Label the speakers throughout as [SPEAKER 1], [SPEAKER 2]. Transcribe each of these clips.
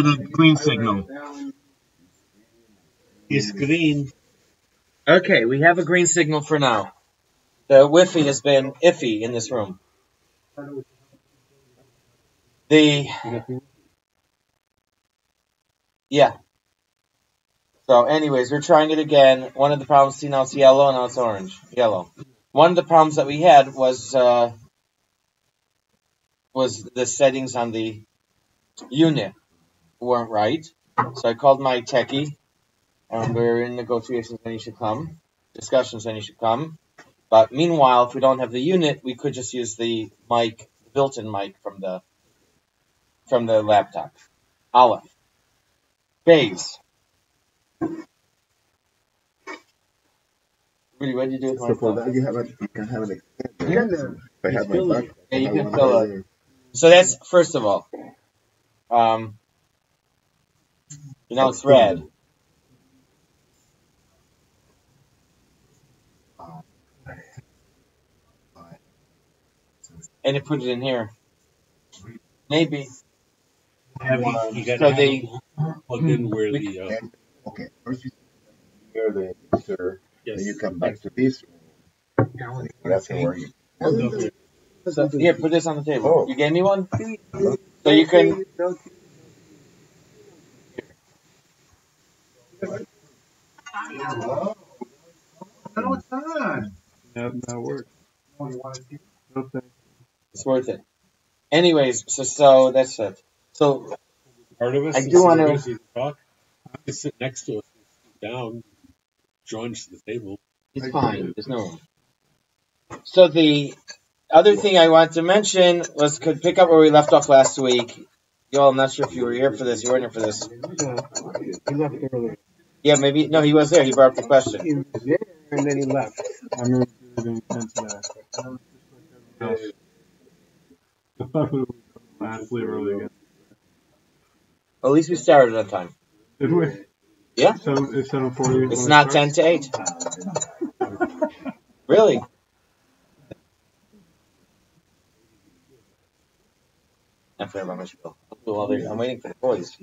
[SPEAKER 1] The green signal. It's green.
[SPEAKER 2] Okay, we have a green signal for now. The Wi-Fi has been iffy in this room. Yeah. So anyways, we're trying it again. One of the problems, see now it's yellow, now it's orange. Yellow. One of the problems that we had was the settings on the unit weren't right. So I called my techie, and we're in negotiations when he should come, discussions when he should come. But meanwhile, if we don't have the unit, we could just use the mic, the built-in mic from the laptop. Aleph. Bays. Really, what did you do with my phone?
[SPEAKER 3] You can have an extender. If I have my back,
[SPEAKER 2] yeah, you can fill it. So that's first of all. It's red. And it put it in here. Maybe.
[SPEAKER 1] You got to plug in where the.
[SPEAKER 3] Okay, first you hear the mixer, then you come back to this room. That's where you.
[SPEAKER 2] So, here, put this on the table. Oh. You gave me one? So you can.
[SPEAKER 3] No, it's not.
[SPEAKER 1] That works.
[SPEAKER 2] It's worth it. Anyways, so that's it. So
[SPEAKER 1] part of us.
[SPEAKER 2] I do want to
[SPEAKER 1] talk. I can sit next to us, sit down, join us to the table.
[SPEAKER 2] It's fine. There's no room. So the other thing I wanted to mention was could pick up where we left off last week. Yo, I'm not sure if you were here for this. You weren't here for this.
[SPEAKER 4] He left early.
[SPEAKER 2] Yeah, maybe. No, he was there. He brought up the question.
[SPEAKER 4] He was there, and then he left. I remember giving attention to that.
[SPEAKER 1] I thought we were vastly early again.
[SPEAKER 2] At least we started on time.
[SPEAKER 1] Did we?
[SPEAKER 2] Yeah.
[SPEAKER 1] So it's 7:40.
[SPEAKER 2] It's not 10 to 8. Really? I forgot about my spiel. I'm waiting for the boys.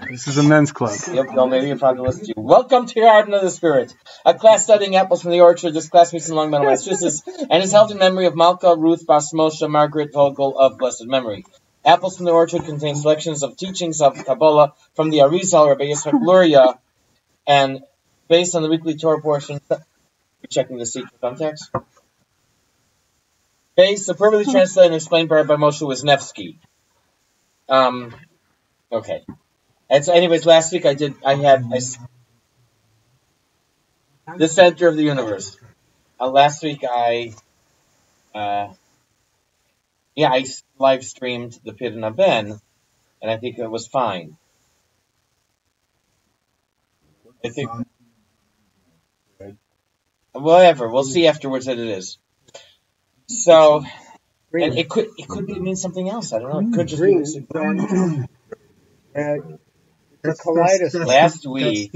[SPEAKER 1] This is a men's club.
[SPEAKER 2] Yep, no, maybe you're probably listening to you. Welcome to Garden of the Spirit, a class studying apples from the orchard. This class meets in Long Meadow, Massachusetts, and is held in memory of Malka Ruth Bas Moshe Margaret Vogel of blessed memory. Apples from the Orchard contain selections of teachings of Kabbalah from the Arizal, Rabbi Yitzchak Luria, and based on the weekly Torah portion, you're checking the seat for context. Based, superbly translated and explained by Rabbi Moshe Wisniewski. Okay. And so anyways, last week the center of the universe. Last week I live streamed the Pid and Ben, and I think it was fine. I think whatever. We'll see afterwards that it is. So, and it could mean something else. I don't know. It could just be last week.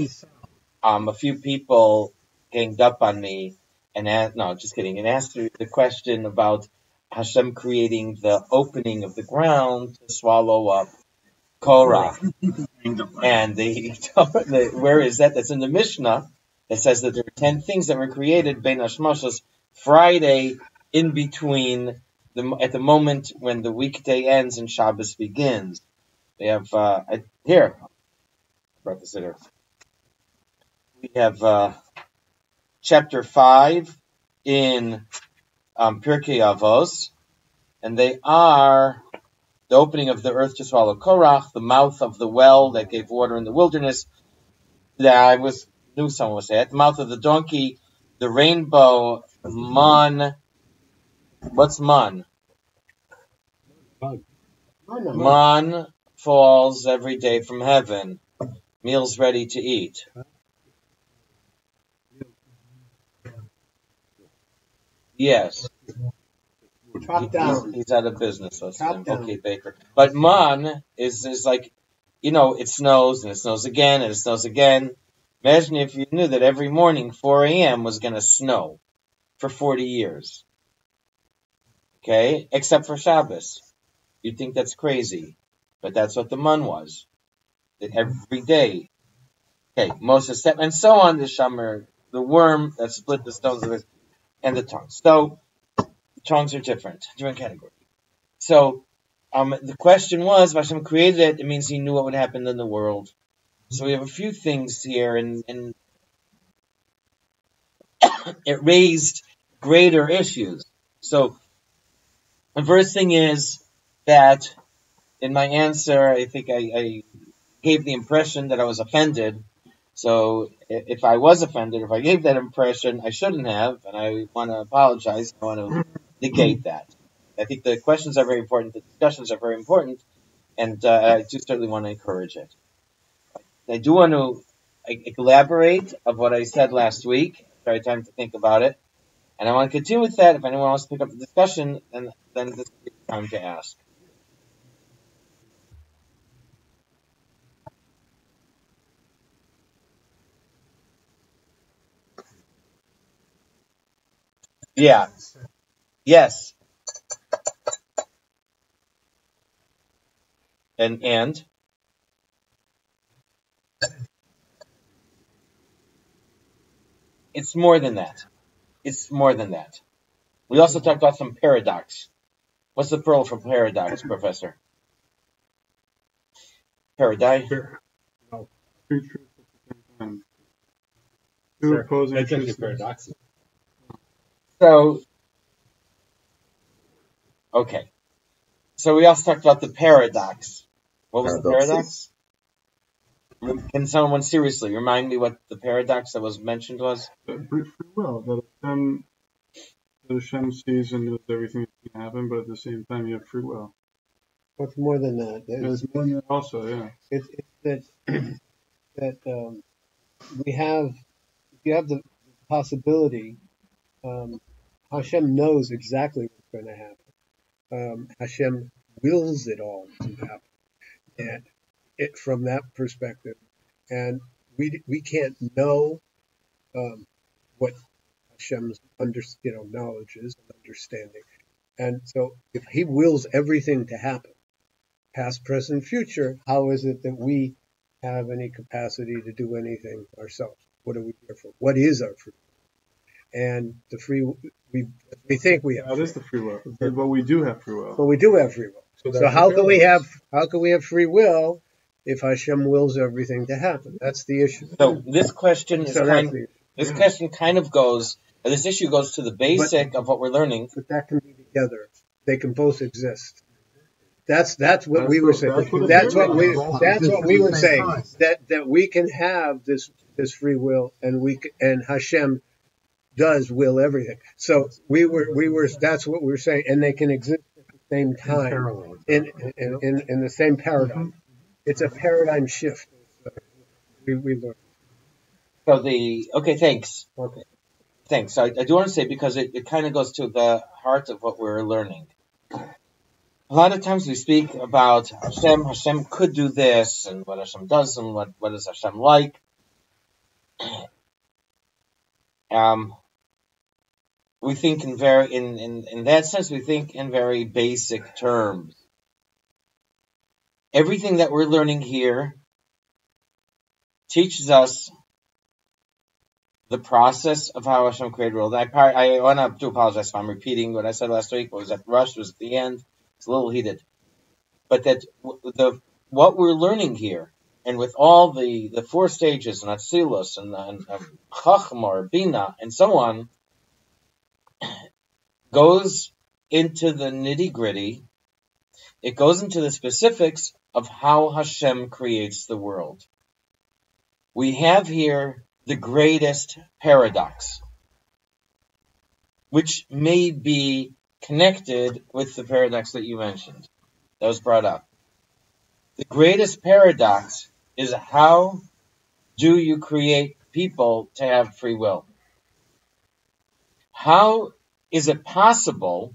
[SPEAKER 2] A few people ganged up on me and asked the question about Hashem creating the opening of the ground to swallow up Korah. And where is that? That's in the Mishnah. It says that there are 10 things that were created Ben Hashmashos Friday in between at the moment when the weekday ends and Shabbos begins. We have here. I brought this here. We have chapter 5 in Pirkei Avos, and they are the opening of the earth to swallow Korach, the mouth of the well that gave water in the wilderness. That knew someone would say it. The mouth of the donkey, the rainbow, man. What's man? Man falls every day from heaven. Meals ready to eat. Yes.
[SPEAKER 4] Top down.
[SPEAKER 2] He's out of business. So okay, Baker. But man is like, it snows and it snows again and it snows again. Imagine if you knew that every morning 4 a.m. was going to snow for 40 years. Okay? Except for Shabbos. You'd think that's crazy. but that's what the mun was. That every day, okay, Moses said, and so on, the shamer, the worm that split the stones of it, and the tongues. So, the tongues are different category. So, the question was, if Hashem created it, it means he knew what would happen in the world. So we have a few things here, and it raised greater issues. So, the first thing is that in my answer, I think I gave the impression that I was offended. So if I was offended, if I gave that impression, I shouldn't have, and I want to apologize. I want to negate that. I think the questions are very important, the discussions are very important, and I do certainly want to encourage it. I do want to elaborate of what I said last week. I had time to think about it. And I want to continue with that. If anyone wants to pick up the discussion, then this is the time to ask. Yeah. Yes. And it's more than that. It's more than that. We also talked about some paradox. What's the plural for paradox, Professor? Paradise?
[SPEAKER 4] No, two truths at the same time. Two opposing
[SPEAKER 1] That's actually
[SPEAKER 4] truths.
[SPEAKER 1] paradoxical.
[SPEAKER 2] So, okay. So we also talked about the paradox. What was the paradox? Can someone seriously remind me what the paradox that was mentioned was?
[SPEAKER 4] Free will. That Hashem sees and knows everything that can happen, but at the same time, you have free will.
[SPEAKER 5] What's more than that?
[SPEAKER 4] There's more than that also, yeah.
[SPEAKER 5] It's that we have, if you have the possibility, Hashem knows exactly what's going to happen. Hashem wills it all to happen, and from that perspective, and we can't know what Hashem's knowledge is and understanding, and so if He wills everything to happen, past, present, future, how is it that we have any capacity to do anything ourselves? What are we here for? What is our free will? And the free we think we have.
[SPEAKER 4] That is the free will, but we do have free will.
[SPEAKER 5] But we do have free will. So how can we have free will if Hashem wills everything to happen? That's the issue.
[SPEAKER 2] So this question kind of goes. This issue goes to the basic of what we're learning.
[SPEAKER 5] But that can be together. They can both exist. That's what we were saying. That's what we were saying. That we can have this free will, and Hashem does will everything. So we were that's what we were saying, and they can exist at the same time in the same paradigm. It's a paradigm shift. We learned.
[SPEAKER 2] So thanks.
[SPEAKER 5] Okay.
[SPEAKER 2] Thanks. So I do want to say, because it kind of goes to the heart of what we're learning. A lot of times we speak about Hashem. Hashem could do this, and what Hashem does, and what is Hashem like. We think in that sense, we think in very basic terms. Everything that we're learning here teaches us the process of how Hashem created the world. I want to apologize if I'm repeating what I said last week. What was at rush was at the end. It's a little heated. But that what we're learning here, and with all the four stages, and Atzilus, and Chachma, or Bina, and so on, goes into the nitty-gritty. It goes into the specifics of how Hashem creates the world. We have here the greatest paradox, which may be connected with the paradox that you mentioned, that was brought up. The greatest paradox is, how do you create people to have free will? How is it possible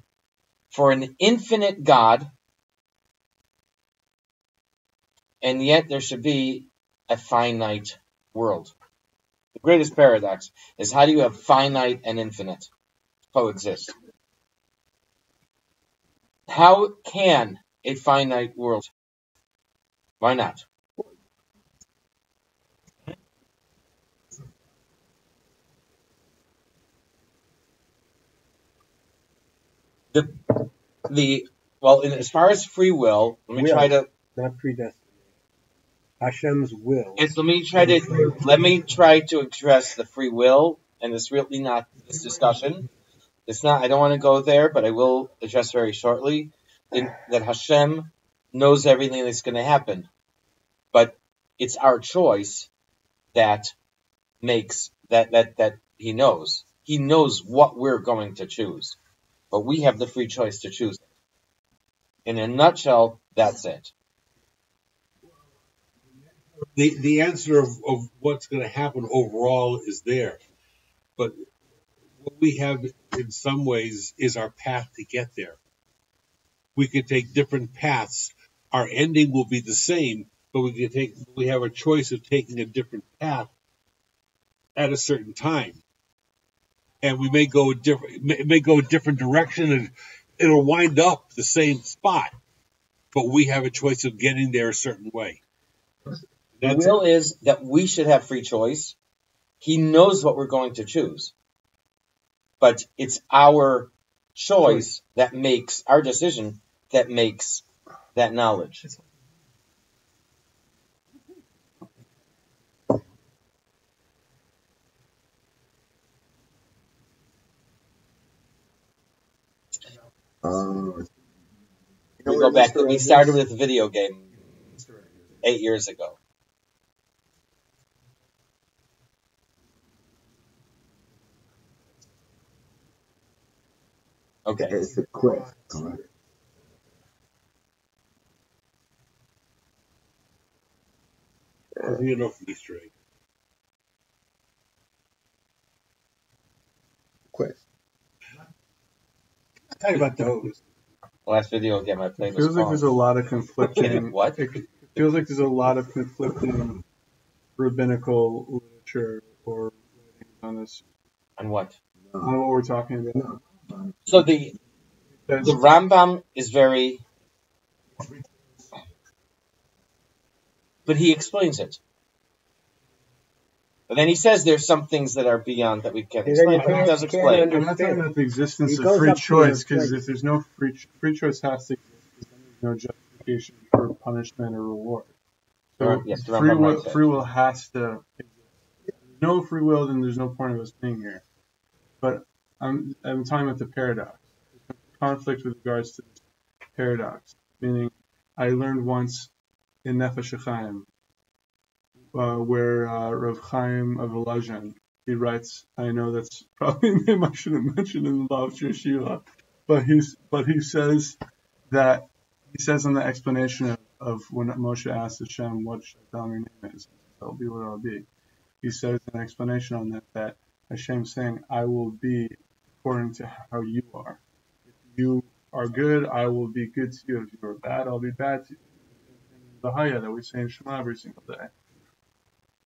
[SPEAKER 2] for an infinite God, and yet there should be a finite world? The greatest paradox is, how do you have finite and infinite coexist? How can a finite world Why not? As far as free will, let me try to.
[SPEAKER 5] Not predestination. Hashem's will.
[SPEAKER 2] Let me try to address the free will, and it's really not this discussion. It's not. I don't want to go there, but I will address very shortly that Hashem knows everything that's going to happen, but it's our choice that makes that He knows. He knows what we're going to choose, but we have the free choice to choose it. In a nutshell, that's it.
[SPEAKER 1] The answer of what's going to happen overall is there, but what we have in some ways is our path to get there. We can take different paths. Our ending will be the same, but we have a choice of taking a different path at a certain time, and we may go a different direction, and it'll wind up the same spot, but we have a choice of getting there a certain way.
[SPEAKER 2] The will is that we should have free choice. He knows what we're going to choose, but it's our choice that makes our decision, that makes that knowledge. We go back. We started with a video game 8 years ago. Okay.
[SPEAKER 3] It's a quest. Correct.
[SPEAKER 1] You know, from Easter egg.
[SPEAKER 3] Quest.
[SPEAKER 5] Talk about those.
[SPEAKER 2] Last video game I played
[SPEAKER 4] It feels like there's a lot of conflicting.
[SPEAKER 2] What?
[SPEAKER 4] It feels like there's a lot of conflicting rabbinical literature or writings on this.
[SPEAKER 2] On what?
[SPEAKER 4] I don't know what we're talking about.
[SPEAKER 2] So the Rambam is very, but he explains it. But then he says there's some things that are beyond that we can't explain. But he does explain.
[SPEAKER 4] I'm not talking about the existence of free choice, because if there's no free choice has to exist, because then there's no justification for punishment or reward. So
[SPEAKER 2] Yes,
[SPEAKER 4] free will has to exist. If there's no free will, then there's no point of us being here. But I'm talking about the paradox. There's conflict with regards to this paradox. Meaning, I learned once in Nefesh HaChaim, where Rav Chaim of Volozhin, he writes, I know that's probably a name I should have mentioned in the Law of Shiva, but he says that, he says in the explanation of when Moshe asked Hashem, what should I tell him your name is? I'll be what I'll be. He says in an explanation on that Hashem's saying, I will be according to how you are. If you are good, I will be good to you. If you are bad, I'll be bad to you. The Haya that we say in Shema every single day.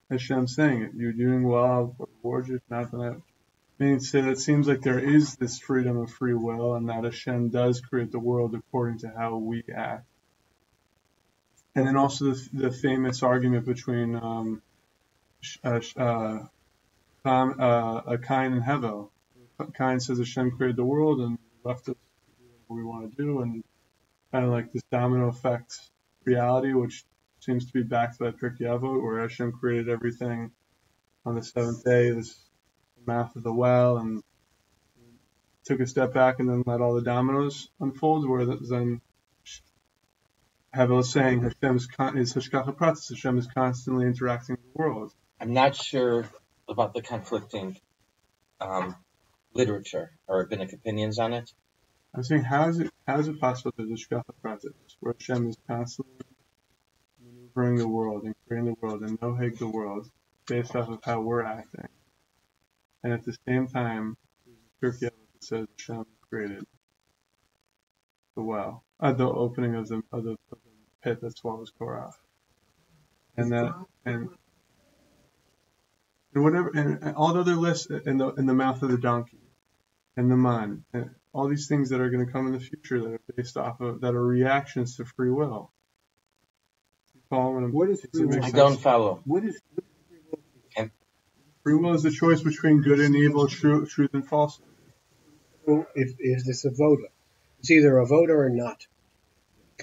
[SPEAKER 4] Hashem saying it. You're doing well, I'll reward you. Not that. Meaning to say that it seems like there is this freedom of free will, and that Hashem does create the world according to how we act. And then also the famous argument between Cain and Hevel. Cain says Hashem created the world and left us to do what we want to do, and kind of like this domino effect reality, which seems to be backed by Pirkei Avot, where Hashem created everything on the seventh day, the mouth of the well, and took a step back and then let all the dominoes unfold, where then Hevel is saying Hashem is Hashgacha Pratis, Hashem is constantly interacting with the world.
[SPEAKER 2] I'm not sure about the conflicting literature or rabbinic opinions on it.
[SPEAKER 4] I'm saying, how is it possible that Hashgacha Pratis, where Hashem is constantly maneuvering the world and creating the world and noheg the world based off of how we're acting, and at the same time, there's a Pirkei Avot that says Hashem created the well, the opening of the pit that swallows Korach, and whatever, and all the other lists in the mouth of the donkey, and the man, and all these things that are going to come in the future that are based off of, that are reactions to free will. Following
[SPEAKER 5] What is free will?
[SPEAKER 2] I don't follow.
[SPEAKER 5] What is free will?
[SPEAKER 4] Free will is the choice between good and evil, truth and falsehood.
[SPEAKER 5] Well, if it's a voter, it's either a voter or not.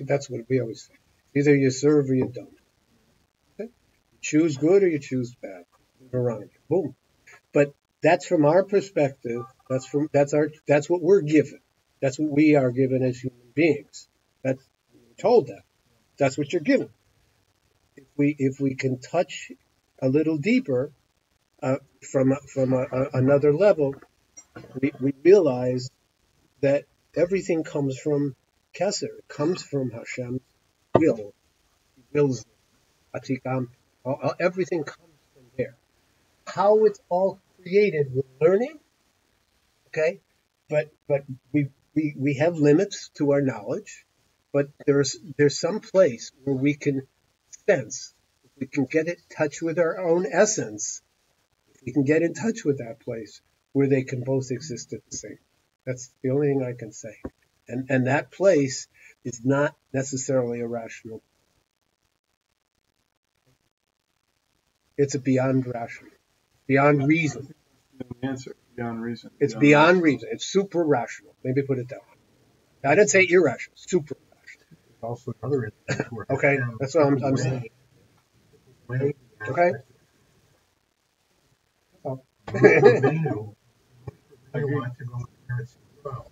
[SPEAKER 5] That's what we always say. Either you serve or you don't. Okay? You choose good or you choose bad. Deuteronomy. Boom. But that's from our perspective. That's what we're given. That's what we are given as human beings. That's we're told that. That's what you're given. If we can touch a little deeper from another level, we realize that everything comes from Kesser. It comes from Hashem's will. He wills it. Atikam. Everything comes from there. How it's all created, we're learning. Okay, but we have limits to our knowledge. But there's some place where we can sense, if we can get in touch with our own essence, if we can get in touch with that place where they can both exist at the same. That's the only thing I can say. And that place is not necessarily irrational. It's a beyond rational, beyond reason.
[SPEAKER 4] The answer, beyond reason.
[SPEAKER 5] It's beyond reason. It's super rational. Maybe put it that way. I didn't say irrational. Super rational.
[SPEAKER 3] Also another instance where
[SPEAKER 5] Okay, that's what I'm saying. Okay. Oh.
[SPEAKER 3] I want to go there as well.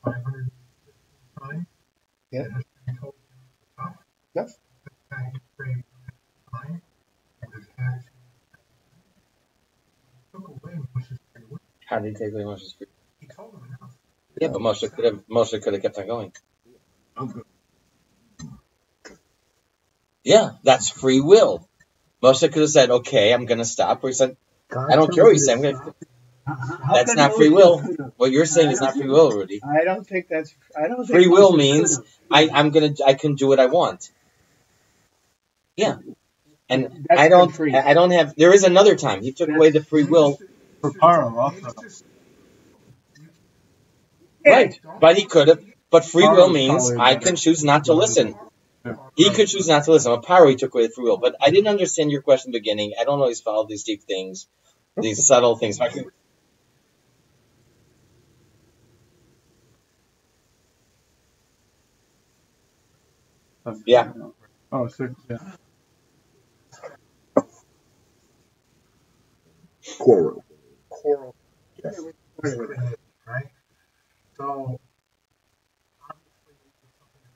[SPEAKER 3] 500 times.
[SPEAKER 5] Yeah. Yes.
[SPEAKER 2] How did he take away Moshe's free?
[SPEAKER 3] He told him enough.
[SPEAKER 2] Yeah, but Moshe could have kept on going. Yeah, that's free will. Moshe could have said, "Okay, I'm going to stop." Or he said, "I don't care what you say. I'm going to." That's not free will. What you're saying is not free will, Rudy.
[SPEAKER 5] I don't think that's. I don't.
[SPEAKER 2] Free will means I can do what I want. Yeah, and
[SPEAKER 5] That's
[SPEAKER 2] I don't.
[SPEAKER 5] free.
[SPEAKER 2] I don't have. There is another time he took away the free will.
[SPEAKER 4] For Paro also.
[SPEAKER 2] Right, but he could have. But free will means I can choose not to listen. He could choose not to listen. With Paro, he took away the free will. But I didn't understand your question in the beginning. I don't always follow these deep things, these subtle things. Yeah.
[SPEAKER 4] Oh, so, yeah.
[SPEAKER 3] Coral.
[SPEAKER 5] Yes.
[SPEAKER 3] Right? So, obviously,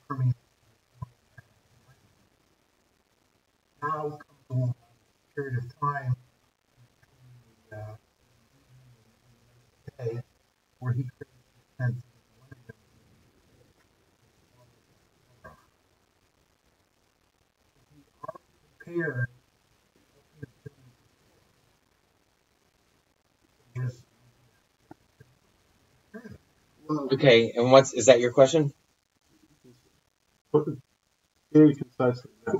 [SPEAKER 3] for me, now comes along a period of time where he created a sense of one of them. He already prepared.
[SPEAKER 2] Okay, and is that your question?
[SPEAKER 4] Very concisely. Yeah.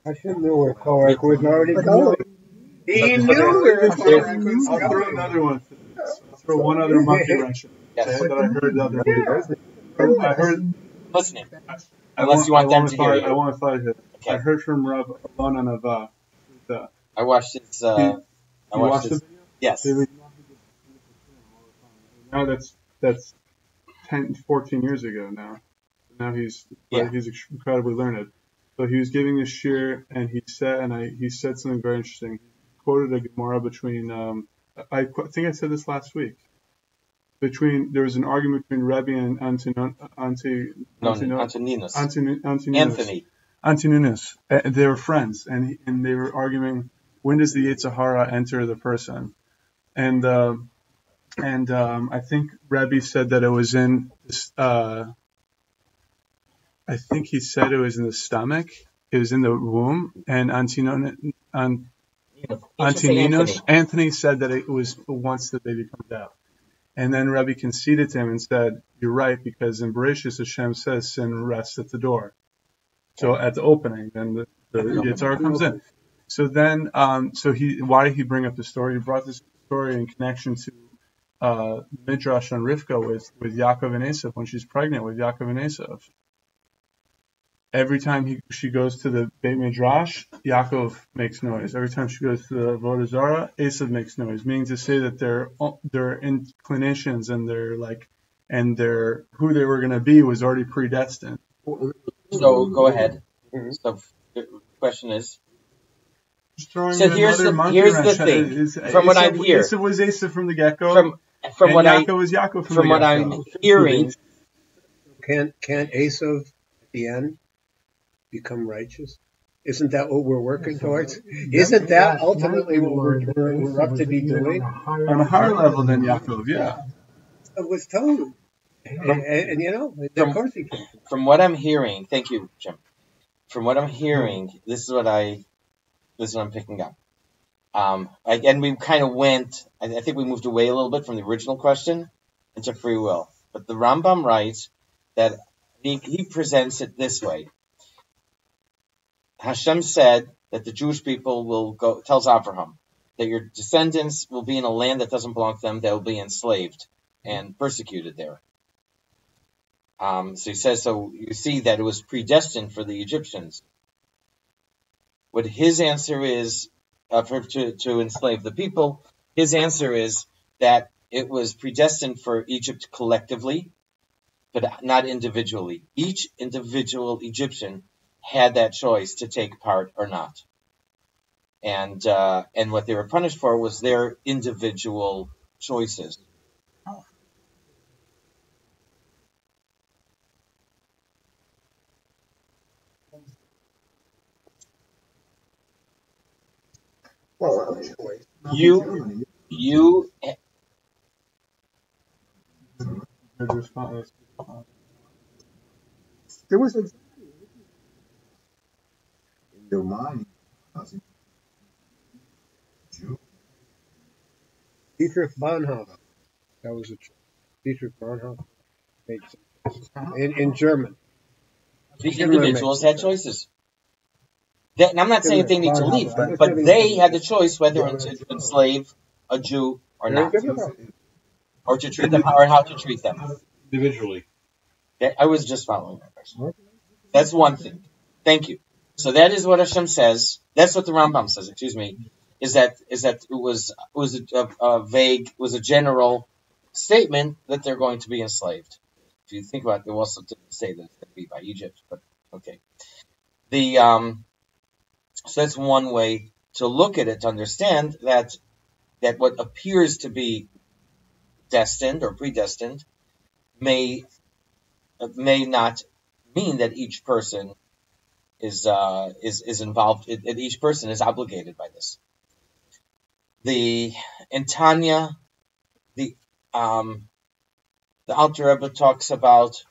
[SPEAKER 5] I should know where Korach was already going. He knew where Korach was
[SPEAKER 4] I'll throw another one. I'll throw one other monkey wrench that I heard the other week. I heard.
[SPEAKER 2] Listening. Unless you want them to hear you.
[SPEAKER 4] I want to fight it.
[SPEAKER 2] Okay.
[SPEAKER 4] I heard from Rav Alon Anava.
[SPEAKER 2] I watched his.
[SPEAKER 4] You watched his.
[SPEAKER 2] Yes.
[SPEAKER 4] Now that's 10, 14 years ago now. Now he's incredibly learned. So he was giving a shir, and he said something very interesting. He quoted a Gemara between. I think I said this last week. There was an argument between Rebbe and Antoninus. They were friends, and they were arguing when does the Yetzer Hara enter the person, and I think Rebbe said that it was in. I think he said it was in the stomach. It was in the womb, and Anthony said that it was once the baby comes out. And then Rebbe conceded to him and said, "You're right, because in Bereshit Hashem says sin rests at the door." So at the opening, then the Yitzhar comes in. So then, why did he bring up the story? He brought this story in connection to Midrash on Rivka with Yaakov and Esav when she's pregnant with Yaakov and Esav. Every time she goes to the Beit Midrash, Yaakov makes noise. Every time she goes to the Avodah Zarah, Esav makes noise. Meaning to say that their inclinations and their who they were going to be was already predestined.
[SPEAKER 2] So go ahead. So the question is.
[SPEAKER 4] So
[SPEAKER 2] here's the thing. From what I'm hearing,
[SPEAKER 4] Esav was Esav from the get-go.
[SPEAKER 2] From what
[SPEAKER 4] Yaakov was Yaakov
[SPEAKER 2] from what I'm hearing.
[SPEAKER 5] Can't Esav at the end become righteous? Isn't that what we're working towards? Isn't that ultimately what we're up to be doing?
[SPEAKER 4] On a higher level than Yaakov, yeah.
[SPEAKER 5] It was told. And you know, of course he can.
[SPEAKER 2] From what I'm hearing, thank you, Jim. From what I'm hearing, this is what I'm picking up. And we kind of went, I think we moved away a little bit from the original question into free will. But the Rambam writes that he presents it this way. Hashem said that the Jewish people will go, tells Abraham, that your descendants will be in a land that doesn't belong to them, they will be enslaved and persecuted there. So he says, so you see that it was predestined for the Egyptians. What his answer is, to enslave the people, his answer is that it was predestined for Egypt collectively, but not individually. Each individual Egyptian had that choice to take part or not. And what they were punished for was their individual choices. You
[SPEAKER 3] there was in your mind.
[SPEAKER 5] Dietrich Bonhoeffer. That was Dietrich Bonhoeffer. In German.
[SPEAKER 2] The individuals had choices. And I'm not saying they need to leave, but they had the choice whether to enslave a Jew or not, or to treat them, or how to treat them
[SPEAKER 1] individually.
[SPEAKER 2] I was just following that person. That's one thing. Thank you. So that is what Hashem says. That's what the Rambam says. Excuse me. Is that it was a vague, was a general statement that they're going to be enslaved. If you think about it, they also didn't say that it's going to be by Egypt, but okay. So that's one way to look at it, to understand that what appears to be destined or predestined may not mean that each person is involved. That each person is obligated by this. In Tanya, the Alter Rebbe talks about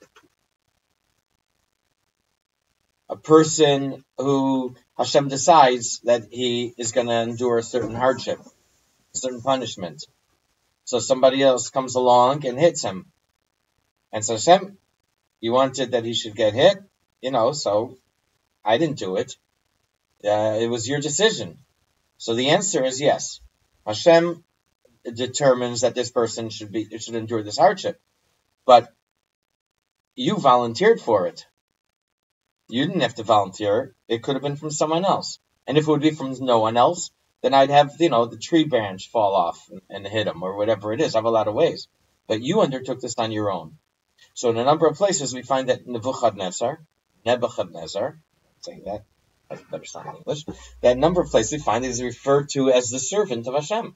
[SPEAKER 2] a person who Hashem decides that he is going to endure a certain hardship, a certain punishment. So somebody else comes along and hits him. And so Hashem, you wanted that he should get hit, so I didn't do it. It was your decision. So the answer is yes. Hashem determines that this person should endure this hardship. But you volunteered for it. You didn't have to volunteer. It could have been from someone else. And if it would be from no one else, then I'd have, the tree branch fall off and hit him or whatever it is. I have a lot of ways. But you undertook this on your own. So in a number of places, we find that Nebuchadnezzar, saying that, that's better sound in English, that number of places we find is referred to as the servant of Hashem,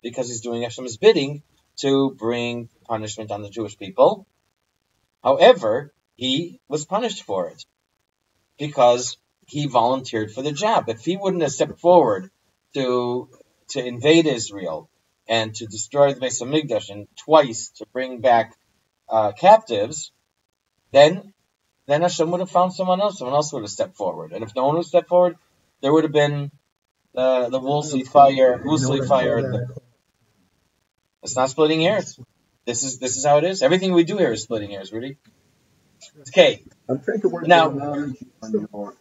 [SPEAKER 2] because he's doing Hashem's bidding to bring punishment on the Jewish people. However, he was punished for it, because he volunteered for the job. If he wouldn't have stepped forward to invade Israel and to destroy the Beis Hamikdash and twice to bring back captives, then Hashem would have found someone else. Someone else would have stepped forward. And if no one would step forward, there would have been the Woolsey fire. It's not splitting hairs. This is how it is. Everything we do here is splitting hairs, Rudy. Okay.
[SPEAKER 3] I'm trying to work
[SPEAKER 2] Now,
[SPEAKER 3] on your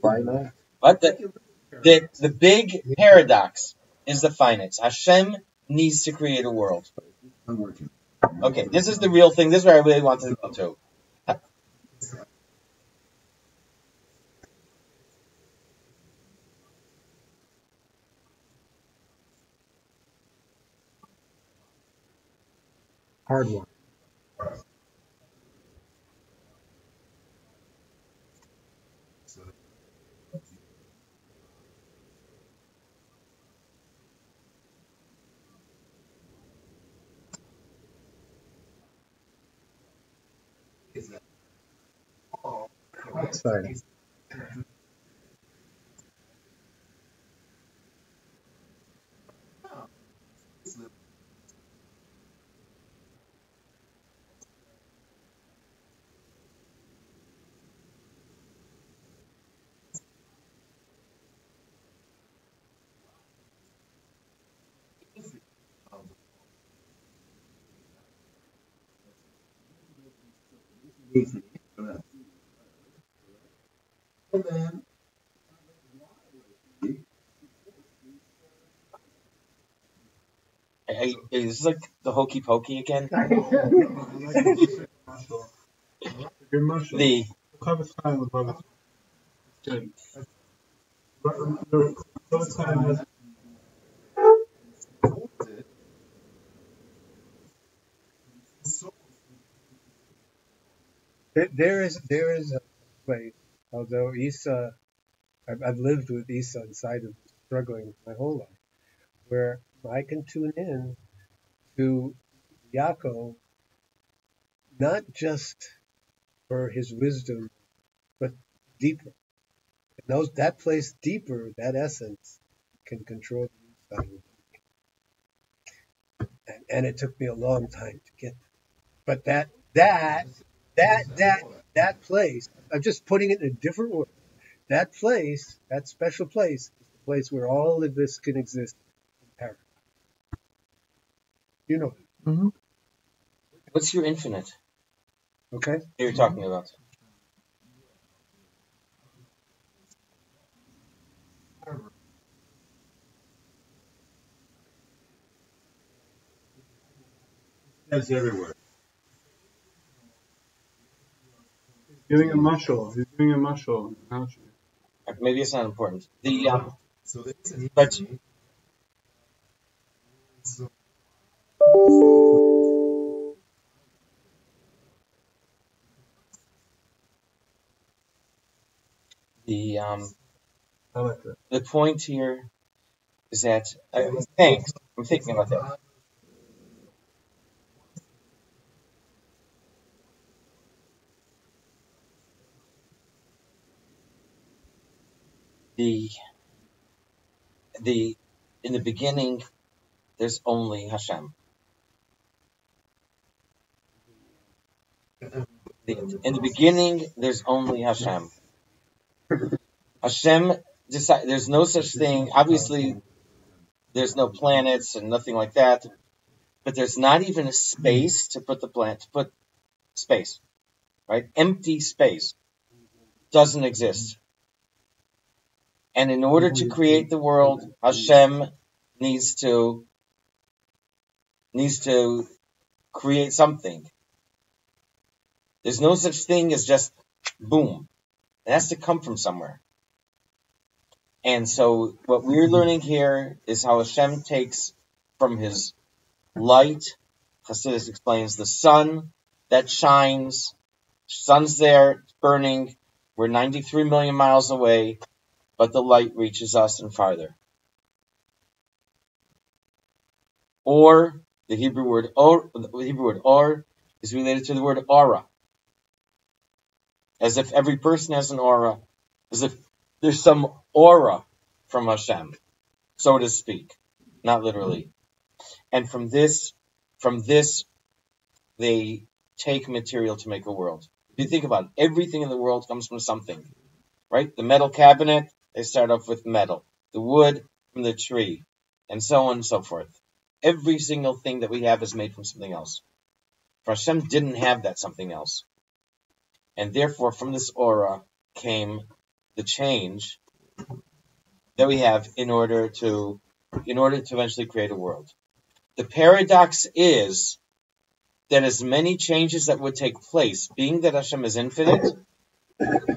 [SPEAKER 3] finite.
[SPEAKER 2] what the big paradox is the finite. Hashem needs to create a world.
[SPEAKER 3] I'm working.
[SPEAKER 2] Okay, this is the real thing. This is where I really wanted to go to.
[SPEAKER 5] Hard one. Sorry.
[SPEAKER 2] Is this like the hokey pokey again?
[SPEAKER 4] Good mushroom.
[SPEAKER 2] The
[SPEAKER 4] Chavetz Chaim would love it. It's good. But the Chavetz Chaim has
[SPEAKER 5] There is a place, although Isa, I've lived with Isa inside of struggling my whole life, where I can tune in to Yaakov, not just for his wisdom, but deeper. And that place deeper, that essence, can control the inside. And it took me a long time to get there. But that place, I'm just putting it in a different word. That place, that special place, is the place where all of this can exist in paradise. You know that,
[SPEAKER 4] Mm-hmm.
[SPEAKER 2] what's your infinite
[SPEAKER 5] okay?
[SPEAKER 2] that you're talking about?
[SPEAKER 1] That's everywhere.
[SPEAKER 4] Giving a mushel. He's giving a mushel.
[SPEAKER 2] Maybe it's not important. But the
[SPEAKER 5] I like that.
[SPEAKER 2] the point here is that thanks. I'm thinking about that. The in the beginning there's only Hashem. In the beginning there's only Hashem. Hashem decide there's no such thing. Obviously, there's no planets and nothing like that. But there's not even a space to put space, right? Empty space doesn't exist. And in order to create the world, Hashem needs to create something. There's no such thing as just boom. It has to come from somewhere. And so what we're learning here is how Hashem takes from his light. Chassidus explains the sun that shines. Sun's there, it's burning. We're 93 million miles away, but the light reaches us and farther. Or the Hebrew word or is related to the word aura. As if every person has an aura, as if there's some aura from Hashem, so to speak, not literally. And from this, they take material to make a world. If you think about it, everything in the world comes from something, right? The metal cabinet, they start off with metal. The wood from the tree, and so on and so forth. Every single thing that we have is made from something else. For Hashem didn't have that something else. And therefore, from this aura came the change that we have in order to eventually create a world. The paradox is that as many changes that would take place, being that Hashem is infinite,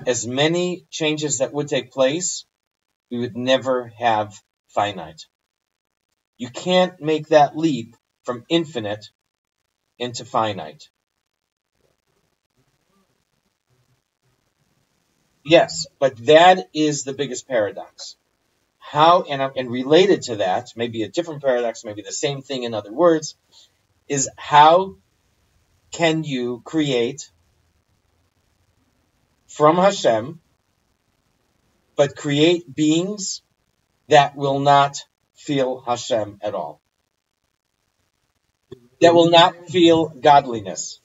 [SPEAKER 2] as many changes that would take place, we would never have finite. You can't make that leap from infinite into finite. Yes, but that is the biggest paradox. How, and related to that, maybe a different paradox, maybe the same thing in other words, is how can you create from Hashem, but create beings that will not feel Hashem at all? That will not feel godliness.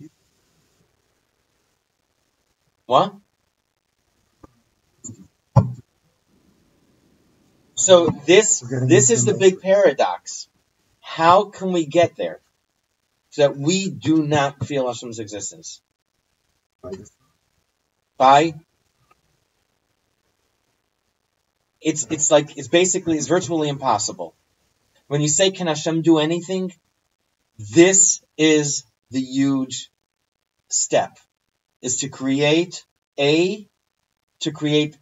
[SPEAKER 2] What? So this is the big paradox. How can we get there so that we do not feel Hashem's existence? It's virtually impossible. When you say, can Hashem do anything? This is the huge step, is to create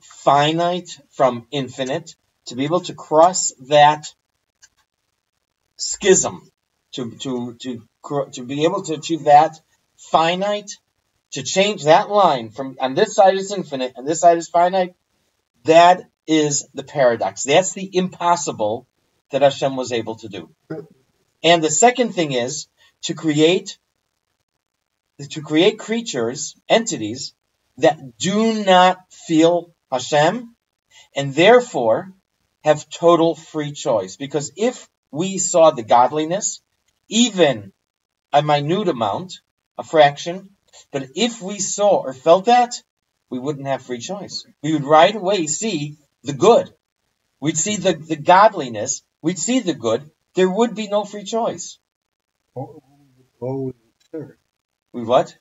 [SPEAKER 2] finite from infinite, to be able to cross that schism, to be able to achieve that finite, to change that line from on this side is infinite and this side is finite. That is the paradox. That's the impossible that Hashem was able to do. And the second thing is to create creatures, entities that do not feel Hashem and therefore have total free choice. Because if we saw the godliness, even a minute amount, a fraction, but if we saw or felt that, we wouldn't have free choice. We would right away see the good. We'd see the godliness. We'd see the good. There would be no free choice.
[SPEAKER 5] Or we would serve.
[SPEAKER 2] We what?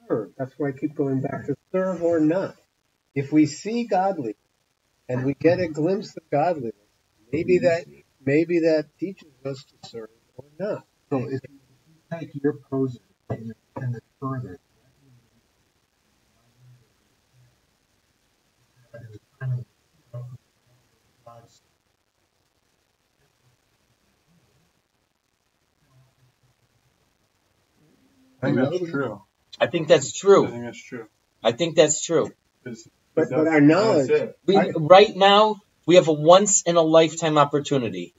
[SPEAKER 5] Serve. That's why I keep going back to serve or not. If we see godliness and we get a glimpse of godliness, maybe that teaches us to serve or not.
[SPEAKER 3] So if you take your poses and you extend it further,
[SPEAKER 4] I think that's true.
[SPEAKER 2] I think that's true.
[SPEAKER 4] I think that's true.
[SPEAKER 2] I think that's true.
[SPEAKER 5] But our knowledge,
[SPEAKER 2] Right now, we have a once-in-a-lifetime opportunity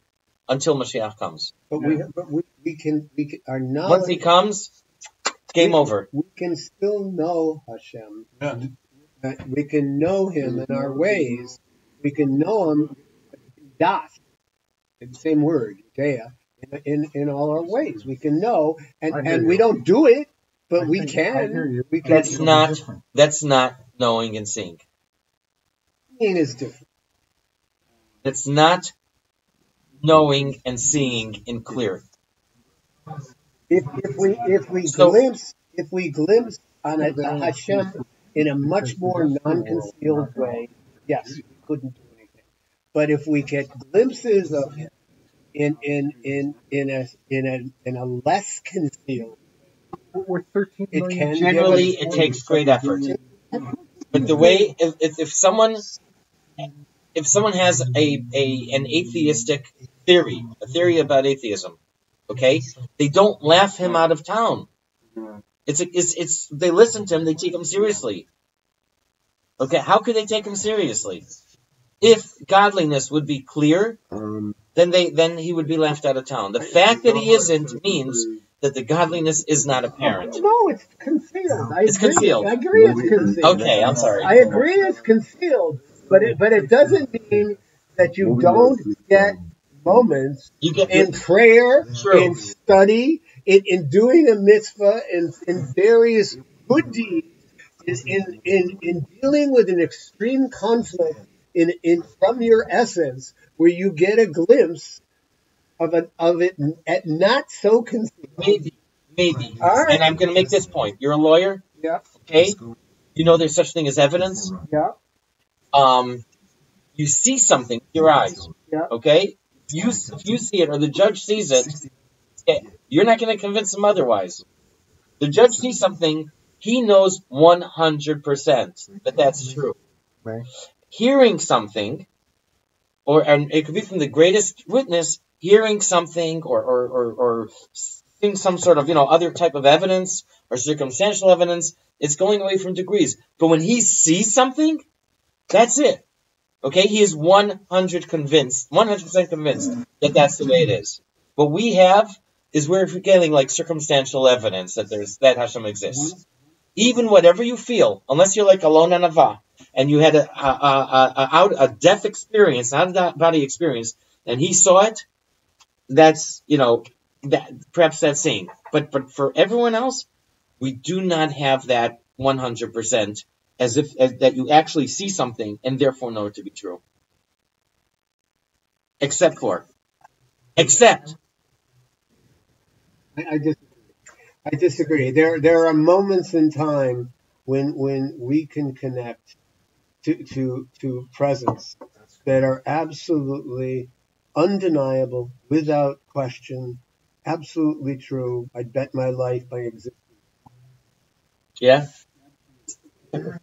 [SPEAKER 2] until Mashiach comes.
[SPEAKER 5] but we can our knowledge.
[SPEAKER 2] Once he comes, game over.
[SPEAKER 5] We can still know Hashem.
[SPEAKER 4] Yeah.
[SPEAKER 5] We can know Him in our ways. We can know Him, das, the same word, Judea, in all our ways. We can know, and we don't do it, but we can. We can.
[SPEAKER 2] That's not knowing and seeing.
[SPEAKER 5] Seeing is different.
[SPEAKER 2] That's not knowing and seeing in clear.
[SPEAKER 5] If we glimpse on a Hashem in a much more non-concealed way, yes, we couldn't do anything. But if we get glimpses of Him in a less concealed,
[SPEAKER 3] we're 13 million.
[SPEAKER 2] Generally, it takes great effort. But the way if someone has an atheistic theory, a theory about atheism, okay, they don't laugh him out of town. It's they listen to him, they take him seriously. Okay, how could they take him seriously? If godliness would be clear, then he would be laughed out of town. The fact that he isn't means that the godliness is not apparent.
[SPEAKER 5] No, it's concealed.
[SPEAKER 2] It's concealed.
[SPEAKER 5] I agree it's concealed.
[SPEAKER 2] Okay, I'm sorry.
[SPEAKER 5] I agree it's concealed, but it doesn't mean that you don't get moments in prayer, in study, in doing a mitzvah, in various good deeds, in dealing with an extreme conflict in from your essence, where you get a glimpse of it at not so concealed.
[SPEAKER 2] Maybe.
[SPEAKER 5] All right.
[SPEAKER 2] And I'm going to make this point. You're a lawyer?
[SPEAKER 5] Yeah.
[SPEAKER 2] Okay? You know there's such thing as evidence?
[SPEAKER 5] Yeah.
[SPEAKER 2] You see something with your eyes.
[SPEAKER 5] Yeah.
[SPEAKER 2] Okay? If you see it or the judge sees it, you're not going to convince him otherwise. The judge sees something, he knows 100% that that's true.
[SPEAKER 3] Right.
[SPEAKER 2] Hearing something, and it could be from the greatest witness, hearing something or seeing some sort of, other type of evidence or circumstantial evidence, it's going away from degrees. But when he sees something, that's it. Okay? He is 100% convinced that that's the way it is. What we have is we're getting like circumstantial evidence that Hashem exists. Even whatever you feel, unless you're like Alon Anava, and you had a death experience, not a body experience, and he saw it, that's, perhaps that's seeing. But for everyone else, we do not have that 100% as that you actually see something and therefore know it to be true. Except.
[SPEAKER 5] I disagree. There are moments in time when we can connect to presence that are absolutely undeniable, without question, absolutely true. I'd bet my life by existence.
[SPEAKER 2] Yeah?
[SPEAKER 5] I've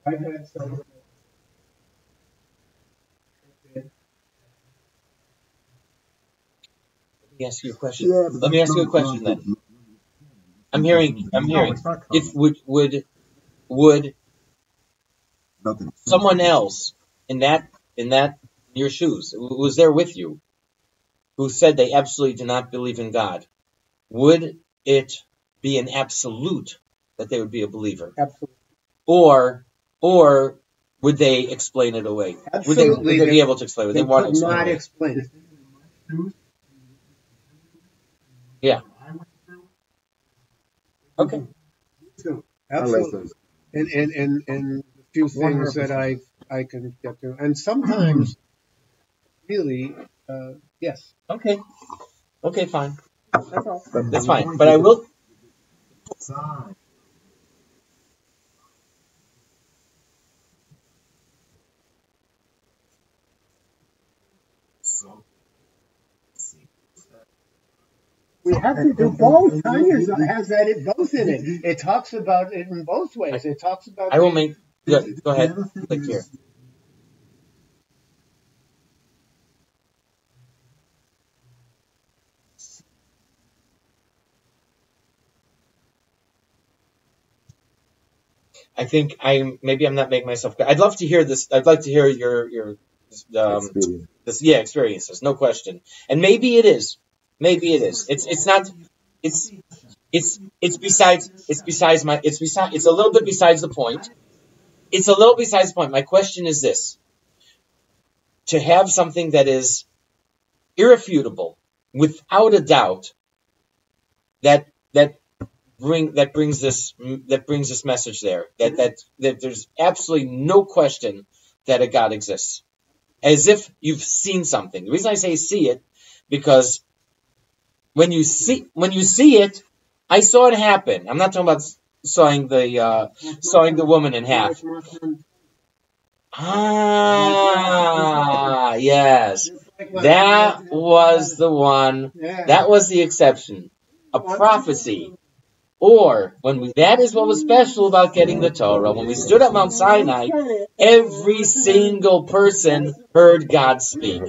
[SPEAKER 5] had some.
[SPEAKER 2] Let me ask you a question. Let me ask you a question then. I'm hearing. If would someone else in your shoes, who was there with you, who said they absolutely do not believe in God, would it be an absolute that they would be a believer?
[SPEAKER 5] Absolutely.
[SPEAKER 2] Or would they explain it away?
[SPEAKER 5] Absolutely.
[SPEAKER 2] Would they be able to explain it?
[SPEAKER 5] They
[SPEAKER 2] want to
[SPEAKER 5] could not explain it.
[SPEAKER 2] Yeah. Okay.
[SPEAKER 5] Absolutely. And a few things that I can get to. And sometimes, really, yes.
[SPEAKER 2] Okay. Okay, fine.
[SPEAKER 5] That's all.
[SPEAKER 2] That's fine. But I will.
[SPEAKER 5] We have to do both. Tanya has that both in it. It talks about it in both ways. It talks about.
[SPEAKER 2] I will make. Go ahead. Click here. I think I'm not making myself clear. I'd love to hear this. I'd like to hear your experiences. No question. And maybe it is. It's not. It's a little bit besides the point. It's a little besides the point. My question is this: to have something that is irrefutable, without a doubt, that brings this message there, that there's absolutely no question that a God exists, as if you've seen something. The reason I say see it, because when you see it, I saw it happen. I'm not talking about sawing the woman in half. Ah, yes, that was the one. That was the exception. A prophecy. Or, that is what was special about getting the Torah. When we stood at Mount Sinai, every single person heard God speak.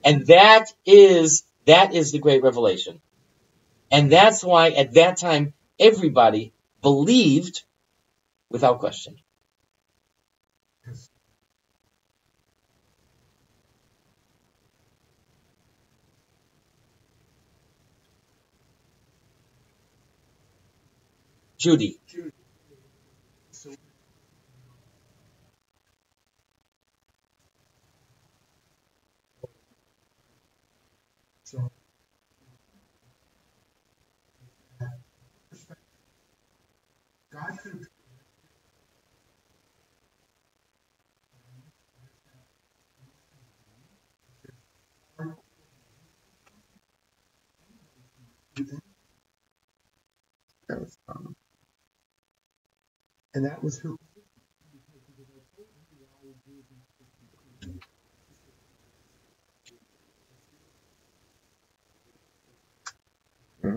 [SPEAKER 2] And that is the great revelation. And that's why at that time, everybody believed without question. Judy.
[SPEAKER 3] And that was her.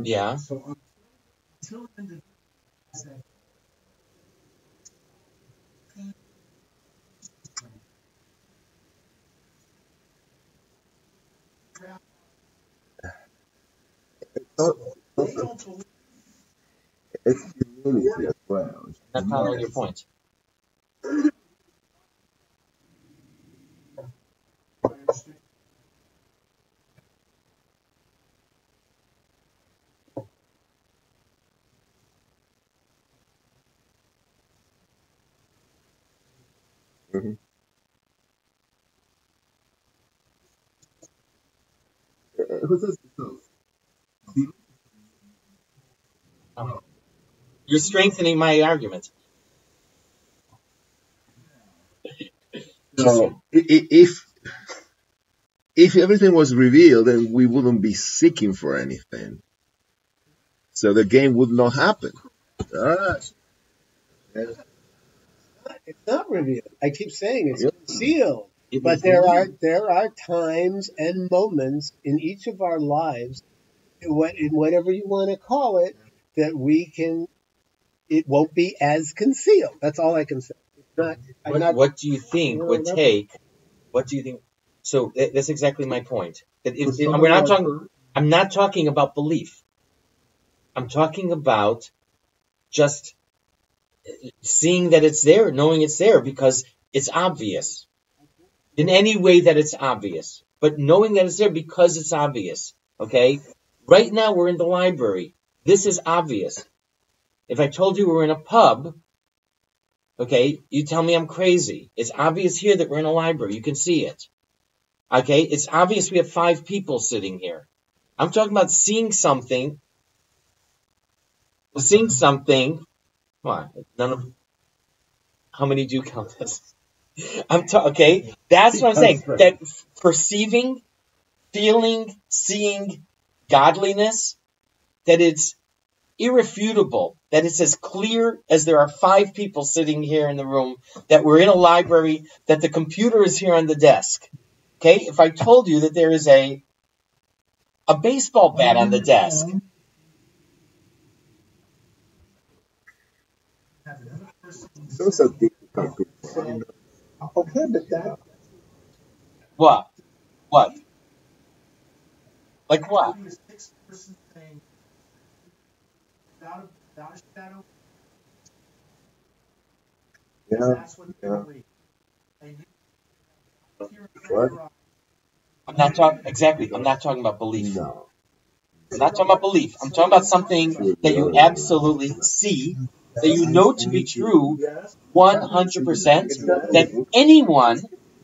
[SPEAKER 2] Yeah.
[SPEAKER 3] So until then, it's humility as well.
[SPEAKER 2] I'm not following your point.
[SPEAKER 3] Mm-hmm. Who says so?
[SPEAKER 2] You're strengthening my argument.
[SPEAKER 3] So if everything was revealed, then we wouldn't be seeking for anything. So the game would not happen. All right.
[SPEAKER 5] It's not revealed. I keep saying it's
[SPEAKER 3] Yep.
[SPEAKER 5] concealed. But there are times and moments in each of our lives, in whatever you want to call it, that it won't be as concealed. That's all I can say.
[SPEAKER 2] What do you think would take? What do you think? So that's exactly my point. I'm not talking about belief. I'm talking about just seeing that it's there, knowing it's there because it's obvious. In any way that it's obvious, but knowing that it's there because it's obvious. Okay? Right now we're in the library. This is obvious. If I told you we're in a pub, okay, you tell me I'm crazy. It's obvious here that we're in a library. You can see it. Okay? It's obvious we have 5 people sitting here. I'm talking about seeing something. What? How many do you count this? Okay? That's what I'm saying. That perceiving, feeling, seeing godliness, that it's irrefutable, that it's as clear as there are 5 people sitting here in the room, that we're in a library, that the computer is here on the desk. Okay? If I told you that there is a baseball bat on the desk.
[SPEAKER 3] Those are difficult people. Okay, but that.
[SPEAKER 2] What? What? Like what?
[SPEAKER 3] Yeah. Yeah. What?
[SPEAKER 2] I'm not talking about belief.
[SPEAKER 3] No.
[SPEAKER 2] I'm not talking about belief. I'm talking about something that you absolutely see, that you know to be true 100%, that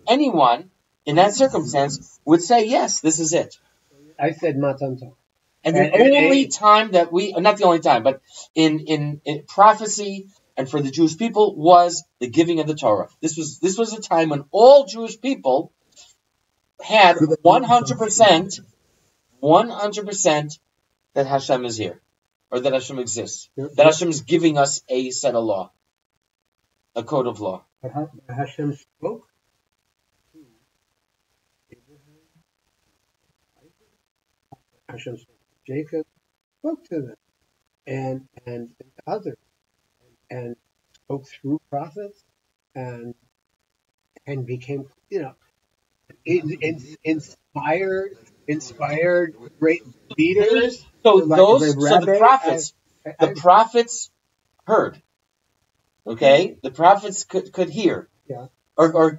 [SPEAKER 2] anyone in that circumstance would say, yes, this is it.
[SPEAKER 5] I said matanto.
[SPEAKER 2] And the only time that not the only time, but in prophecy and for the Jewish people was the giving of the Torah. This was a time when all Jewish people had 100% that Hashem is here, or that Hashem exists, that Hashem is giving us a set of law, a code of law.
[SPEAKER 5] But Hashem spoke to Abraham, Hashem spoke to Jacob, spoke to them, and others, and spoke through prophets, and became, inspired great leaders.
[SPEAKER 2] So the prophets heard. Okay, the prophets could hear.
[SPEAKER 5] Yeah.
[SPEAKER 2] Or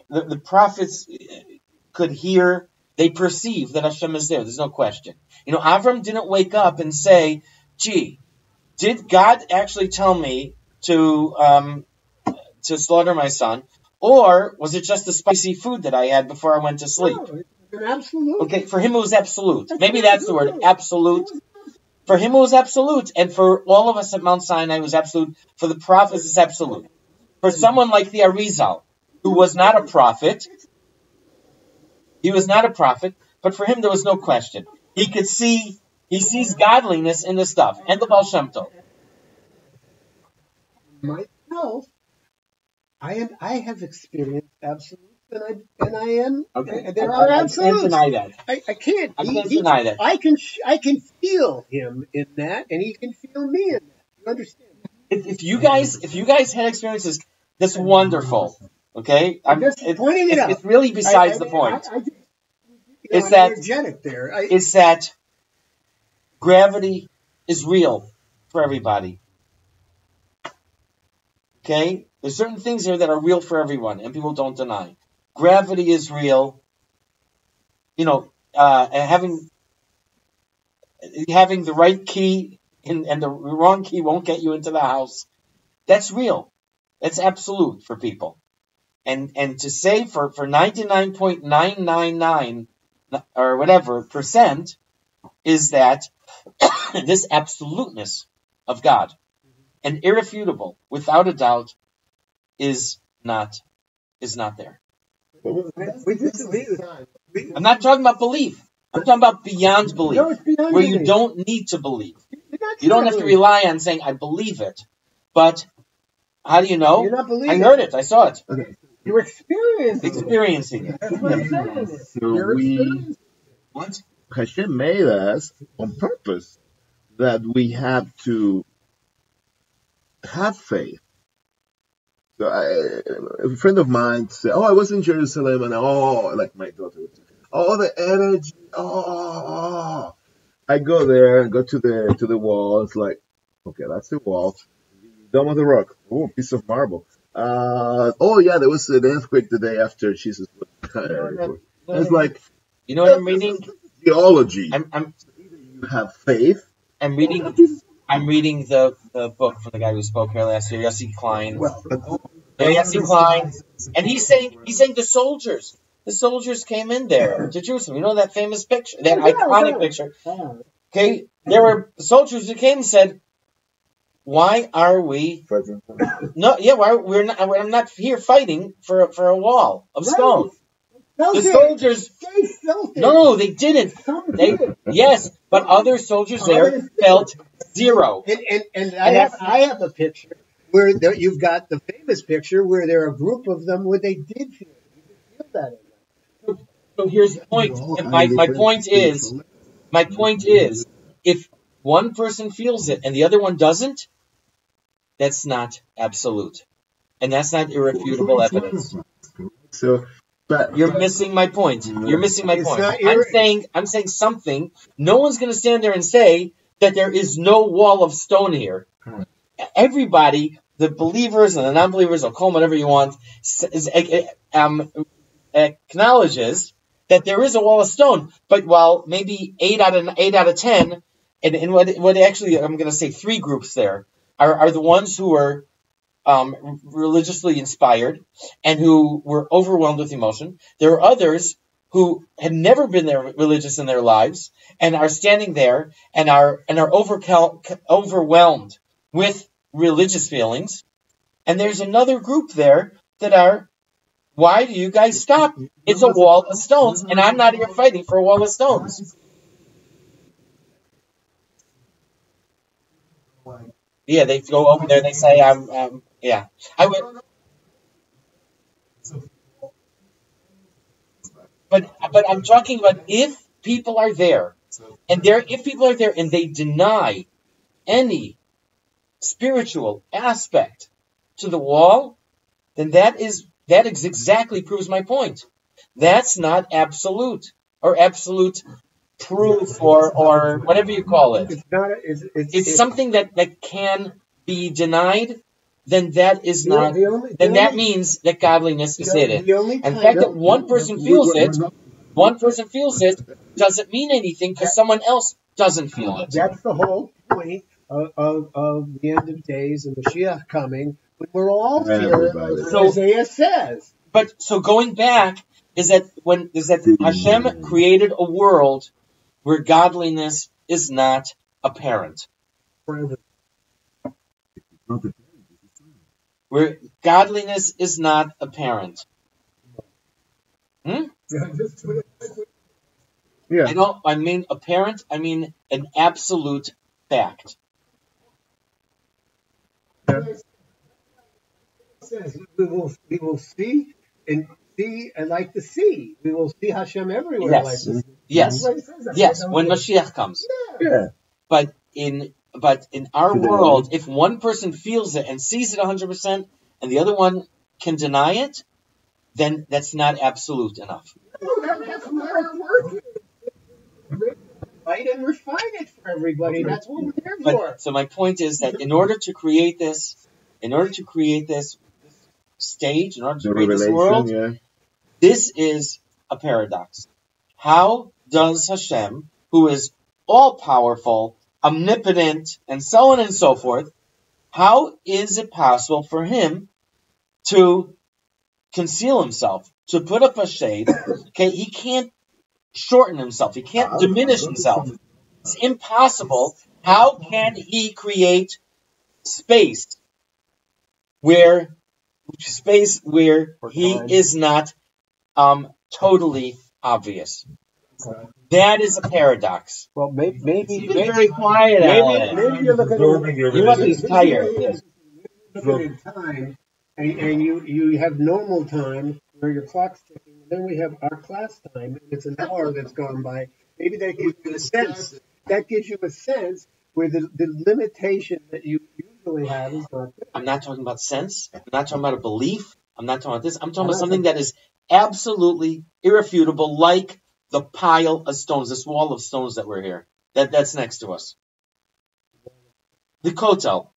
[SPEAKER 2] the prophets could hear. They perceive that Hashem is there. There's no question. Avram didn't wake up and say, "Gee, did God actually tell me to slaughter my son, or was it just the spicy food that I had before I went to sleep?"
[SPEAKER 5] No, it's an absolute.
[SPEAKER 2] Okay, for him it was absolute. Maybe that's the word, absolute. For him it was absolute, and for all of us at Mount Sinai it was absolute. For the prophets it's absolute. For someone like the Arizal, who was not a prophet, but for him there was no question. He could see He sees godliness in the stuff. And the Baal Shem Tov.
[SPEAKER 5] Myself, I have experienced absolutes, and I am.
[SPEAKER 2] Okay.
[SPEAKER 5] There are
[SPEAKER 2] I
[SPEAKER 5] absolutes.
[SPEAKER 2] can't deny that.
[SPEAKER 5] I can't.
[SPEAKER 2] I can't deny that.
[SPEAKER 5] I can feel him in that, and he can feel me in that. You understand?
[SPEAKER 2] If you guys had experiences, that's wonderful. Okay,
[SPEAKER 5] I'm just pointing it out.
[SPEAKER 2] It's really besides the point.
[SPEAKER 5] It's energetic there.
[SPEAKER 2] It's that gravity is real for everybody. Okay, there's certain things here that are real for everyone, and people don't deny. Gravity is real. You know, having the right key and the wrong key won't get you into the house. That's real. That's absolute for people. And to say for 99.999 or whatever % is that this absoluteness of God and irrefutable, without a doubt, is not there. I'm not talking about belief. I'm talking about beyond belief, where you don't need to believe. You don't have to rely on saying, I believe it. But how do you know?
[SPEAKER 5] You're not believing.
[SPEAKER 2] I heard it. I saw it.
[SPEAKER 3] Okay.
[SPEAKER 5] You're experiencing
[SPEAKER 2] it.
[SPEAKER 5] That's what I'm saying.
[SPEAKER 3] So what Hashem made us on purpose, that we have to have faith. So a friend of mine said, "Oh, I was in Jerusalem, and like my daughter would say, the energy, I go there and go to the wall. It's like, okay, that's the wall. Dome of the Rock. Oh, piece of marble. Yeah, there was an earthquake the day after Jesus was it's like,
[SPEAKER 2] you know what I'm reading?
[SPEAKER 3] Theology.
[SPEAKER 2] I'm
[SPEAKER 3] you have faith.
[SPEAKER 2] I'm reading the book from the guy who spoke here last year, Yossi Klein. Yossi Klein, and he's saying the soldiers came in there to Jerusalem. You know that famous picture, that iconic picture. Okay, there were soldiers who came and said, "Why are we? I'm not here fighting for a wall of stone." The soldiers. No, they didn't. Yes, but other soldiers there felt zero.
[SPEAKER 5] And I have a picture where you've got the famous picture where there are a group of them where they did feel it. You could feel that in them.
[SPEAKER 2] So here's the point. My point is, if one person feels it and the other one doesn't, that's not absolute, and that's not irrefutable evidence.
[SPEAKER 3] But
[SPEAKER 2] you're missing my point. You're missing my point. I'm saying something. No one's going to stand there and say that there is no wall of stone here. Everybody, the believers and the non-believers, or call them whatever you want, acknowledges that there is a wall of stone. But while maybe 8 out of 10, and what actually I'm going to say 3 groups there are the ones who are religiously inspired and who were overwhelmed with emotion. There are others who had never been religious in their lives and are standing there and are overwhelmed with religious feelings. And there's another group there that are, why do you guys stop? It's a wall of stones, and I'm not here fighting for a wall of stones. Yeah, they go over there and they say, yeah. I would, but I'm talking about if people are there, and they deny any spiritual aspect to the wall, then that exactly proves my point. That's not absolute or absolute proof or whatever you call it. It's something that can be denied. Then that is not. That means that godliness is hidden. And the fact that one person feels it, doesn't mean anything because someone else doesn't feel it.
[SPEAKER 5] That's the whole point of the end of days and Mashiach coming, when we're all feeling it, like Isaiah says.
[SPEAKER 2] But so going back is that Hashem created a world where godliness is not apparent. Where godliness is not apparent.
[SPEAKER 3] Yeah.
[SPEAKER 2] I mean apparent. I mean an absolute fact.
[SPEAKER 5] Says we will see and like the sea. We will see Hashem everywhere like
[SPEAKER 2] Yes,
[SPEAKER 5] the sea.
[SPEAKER 2] yes,
[SPEAKER 5] That's what it says.
[SPEAKER 2] yes. When Mashiach comes,
[SPEAKER 3] Yeah.
[SPEAKER 2] but in our
[SPEAKER 3] Today.
[SPEAKER 2] world, if one person feels it and sees it 100%, and the other one can deny it, then that's not absolute enough.
[SPEAKER 5] Right and refine it for everybody. That's what we're here for.
[SPEAKER 2] But so my point is that in order to create this stage, in order to
[SPEAKER 3] The
[SPEAKER 2] create this
[SPEAKER 3] revelation,
[SPEAKER 2] world,
[SPEAKER 3] yeah.
[SPEAKER 2] this is a paradox. How does Hashem, who is all powerful, omnipotent, and so on and so forth, how is it possible for him to conceal himself, to put up a shade? Okay, he can't shorten himself, he can't diminish himself. It's impossible. How can he create space where he is not totally obvious? That is a paradox.
[SPEAKER 5] Well, maybe
[SPEAKER 2] Very quiet, Alan.
[SPEAKER 5] maybe you're looking at
[SPEAKER 2] You must be tired.
[SPEAKER 5] in time, and you have normal time where your clock's ticking. And then we have our class time, and it's an hour that's gone by. Maybe that gives you a sense. That gives you a sense where the limitation that you usually have is not there.
[SPEAKER 2] I'm not talking about sense. I'm not talking about a belief. I'm not talking about this. I'm talking about something that is absolutely irrefutable, like the pile of stones, this wall of stones that we're here, that's next to us, the kotel,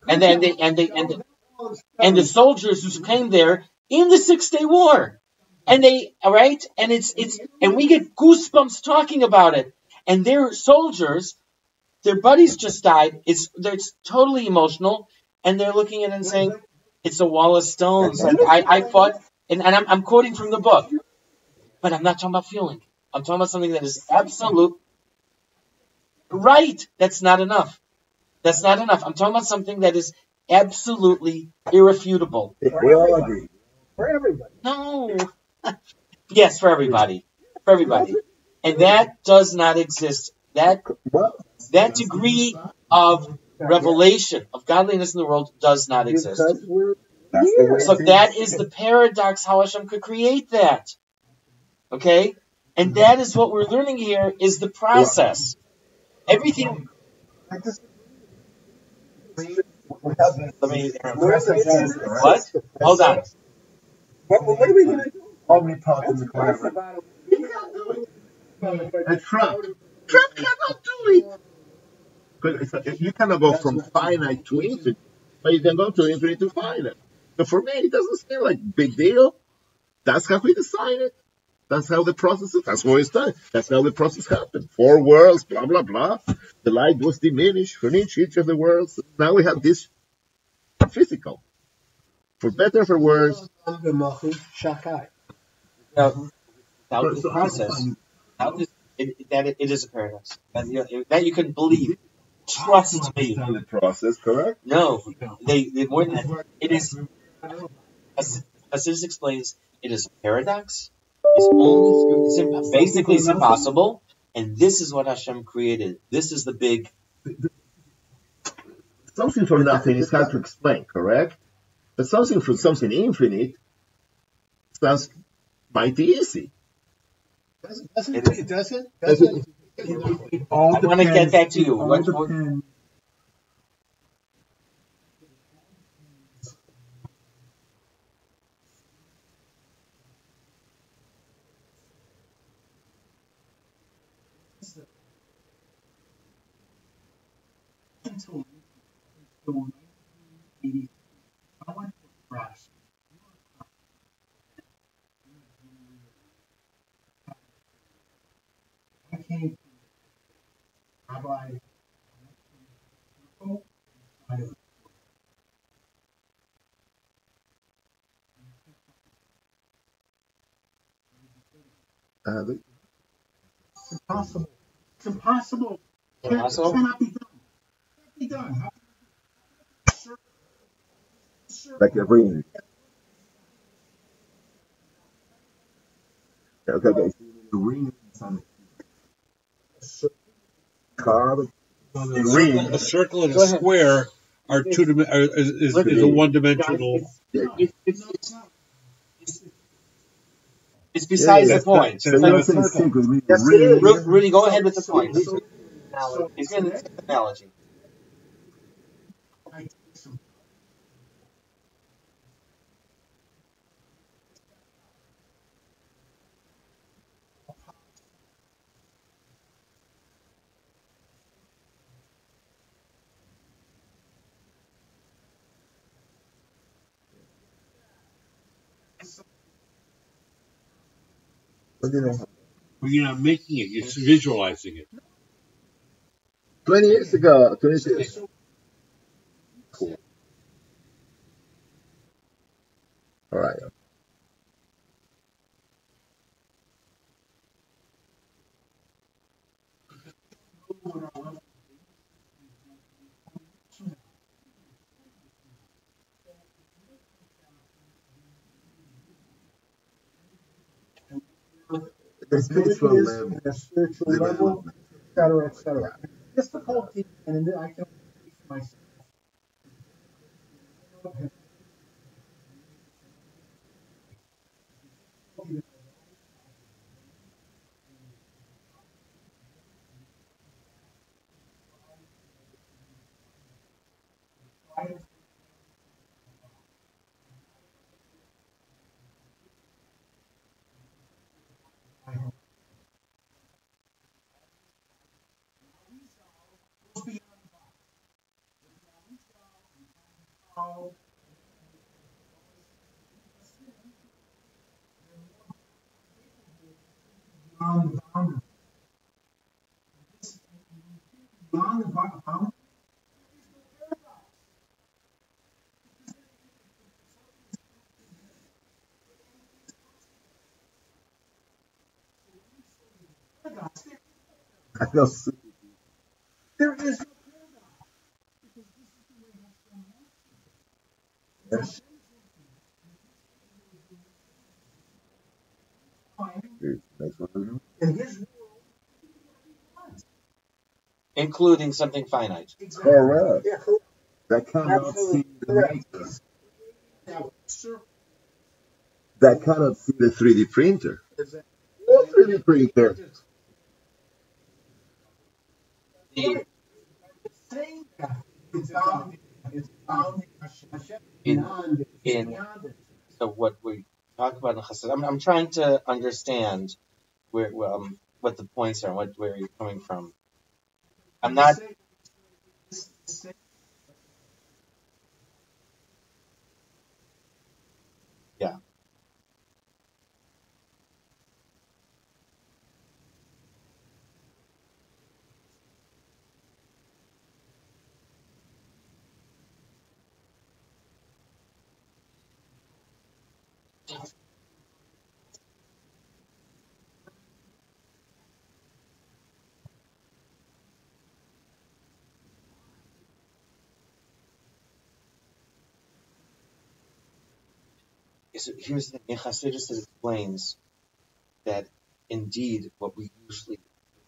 [SPEAKER 2] and the soldiers who came there in the 6-Day War, and and we get goosebumps talking about it, and their soldiers, their buddies just died. It's totally emotional, and they're looking at it and saying, "It's a wall of stones." Like I fought, and I'm quoting from the book, but I'm not talking about feeling. I'm talking about something that is absolute. Right. That's not enough. That's not enough. I'm talking about something that is absolutely irrefutable.
[SPEAKER 3] We all agree.
[SPEAKER 5] For everybody.
[SPEAKER 2] No. Yes, for everybody. For everybody. And that does not exist. That degree of revelation, of godliness in the world does not exist.
[SPEAKER 5] Because we're
[SPEAKER 2] So that is the paradox, how Hashem could create that. Okay? And that is what we're learning here, is the process. Everything.
[SPEAKER 3] Let me.
[SPEAKER 2] What? Hold on.
[SPEAKER 5] what are we going to do?
[SPEAKER 3] Omnipotent, whatever. And Trump cannot do it. Because you cannot go from finite to infinite, but you can go to infinite to finite. So for me, it doesn't seem like big deal. That's how we design it. That's how the process is. That's what it's done. That's how the process happened. 4 worlds, blah, blah, blah. The light was diminished from each of the worlds. Now we have this physical. For better, for worse.
[SPEAKER 2] Now, without this process, it is a paradox. That you can believe. Trust me.
[SPEAKER 3] The process, correct?
[SPEAKER 2] No, they more than that. It is, as this explains, it is a paradox. Basically it's impossible, and this is what Hashem created. This is the big.
[SPEAKER 3] Something from nothing is hard to explain, correct? But something from something infinite sounds mighty easy.
[SPEAKER 5] It doesn't.
[SPEAKER 4] It all
[SPEAKER 2] I want to get back to you.
[SPEAKER 4] all
[SPEAKER 2] What,
[SPEAKER 4] depends. Until 1980, I went to a crash. I came to Rabbi It's impossible. It's impossible.
[SPEAKER 2] Impossible?
[SPEAKER 4] Cannot be done. Can't be done.
[SPEAKER 3] Like a ring. Okay. The ring is on Carve
[SPEAKER 1] Well,
[SPEAKER 3] ring.
[SPEAKER 1] a circle and a
[SPEAKER 2] Go ahead.
[SPEAKER 1] square are is a one-dimensional.
[SPEAKER 2] It's besides
[SPEAKER 3] Yeah,
[SPEAKER 2] the point.
[SPEAKER 3] So
[SPEAKER 2] It's
[SPEAKER 3] you're
[SPEAKER 2] like
[SPEAKER 3] not
[SPEAKER 2] a
[SPEAKER 3] saying
[SPEAKER 2] circle.
[SPEAKER 3] circle, we ring.
[SPEAKER 2] Rudy, go ahead with the point. He's going to take the analogy.
[SPEAKER 3] What do you know?
[SPEAKER 1] Well, you're not making it; you're visualizing it.
[SPEAKER 3] 20 years ago, 20 years ago. Cool. All right. The spiritual level,
[SPEAKER 6] a spiritual level,
[SPEAKER 3] development.
[SPEAKER 6] etc., etc. Difficulty, and I can speak for myself. Beyond the boundary. Beyond the boundary.
[SPEAKER 3] I feel sick.
[SPEAKER 6] There is no
[SPEAKER 3] Yes. Next one.
[SPEAKER 6] in his
[SPEAKER 2] Including something finite.
[SPEAKER 3] Correct.
[SPEAKER 6] yeah,
[SPEAKER 3] That cannot
[SPEAKER 6] absolutely
[SPEAKER 3] see the
[SPEAKER 6] correct.
[SPEAKER 3] maker. That cannot see the 3D printer. What 3D printer?
[SPEAKER 2] The,
[SPEAKER 6] Saying that it's bound, Hashem
[SPEAKER 2] in,
[SPEAKER 6] beyond it,
[SPEAKER 2] in,
[SPEAKER 6] beyond it.
[SPEAKER 2] so what we talk about in Chassid, I'm trying to understand what the points are, where you're coming from. I'm not, yeah. So here's the thing. In Chassidus, it explains that indeed what we usually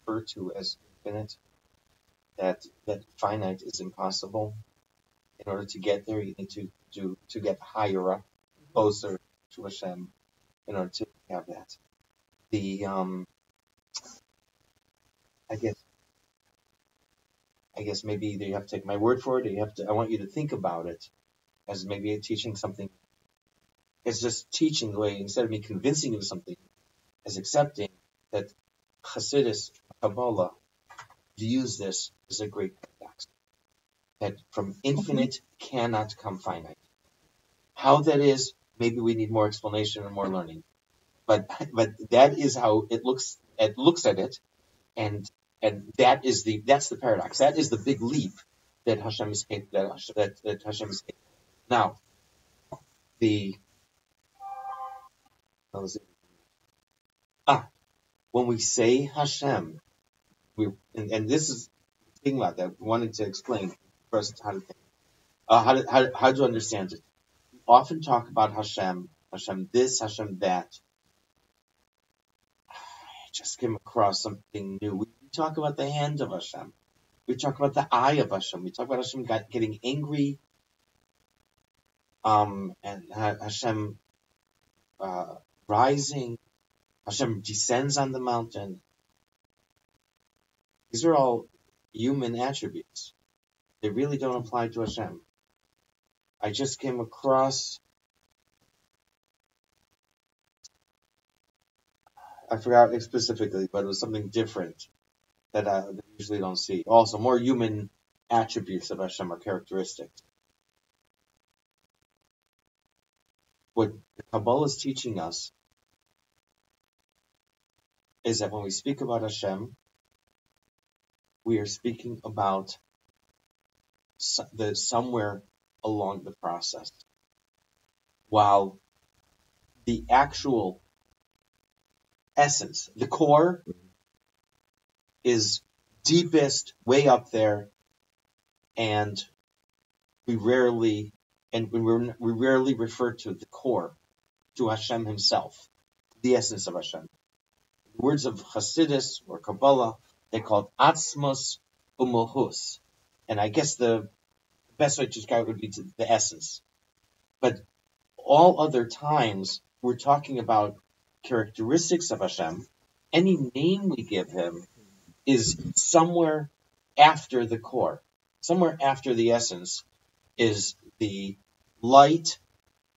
[SPEAKER 2] refer to as infinite, that finite is impossible. In order to get there, you need to get higher up, closer to Hashem, in order to have that. The I guess maybe either you have to take my word for it, or I want you to think about it as maybe teaching something. It's just teaching the way, instead of me convincing you of something, as accepting that Chassidus, Kabbalah, views this as a great paradox. That from infinite cannot come finite. How that is, maybe we need more explanation and more learning. But that is how it looks. It looks at it, and that's the paradox. That is the big leap that Hashem is that Hashem is taking. Now when we say Hashem, and this is the thing about that. We wanted to explain first how to think, how to understand it. We often talk about Hashem this, Hashem that. I just came across something new. We talk about the hand of Hashem. We talk about the eye of Hashem. We talk about Hashem getting angry, and Hashem rising. Hashem descends on the mountain. These are all human attributes. They really don't apply to Hashem. I just came across, I forgot specifically, but it was something different that I usually don't see. Also, more human attributes of Hashem or characteristics. What the Kabbalah is teaching us is that when we speak about Hashem, we are speaking about somewhere along the process. While the actual essence, the core, is deepest, way up there, and we rarely refer to the core, to Hashem Himself, the essence of Hashem. The words of Hasidus or Kabbalah, they call it Atzmos Umohus, and I guess the best way to describe it would be to the essence. But all other times we're talking about characteristics of Hashem. Any name we give Him is somewhere after the core, somewhere after the essence is the light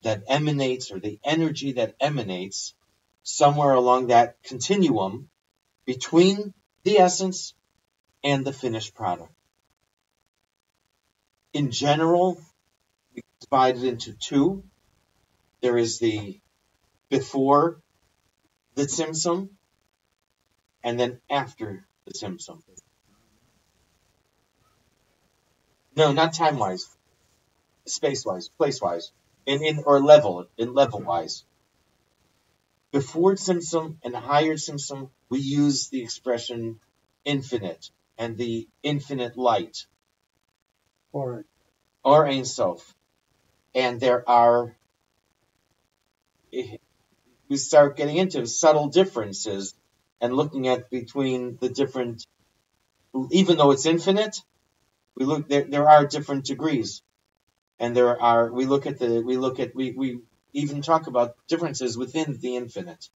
[SPEAKER 2] that emanates, or the energy that emanates, somewhere along that continuum between the essence and the finished product. In general, we divide it into two. There is the before the Tzimtzum, and then after the Tzimtzum. No, not time-wise. Space-wise, place-wise, or level-wise. Before Tzimtzum and higher Tzimtzum, we use the expression infinite and the infinite light.
[SPEAKER 5] Or
[SPEAKER 2] Ein Sof. And there are, we start getting into subtle differences and looking at between the different, even though it's infinite, there are different degrees. And we even talk about differences within the infinite.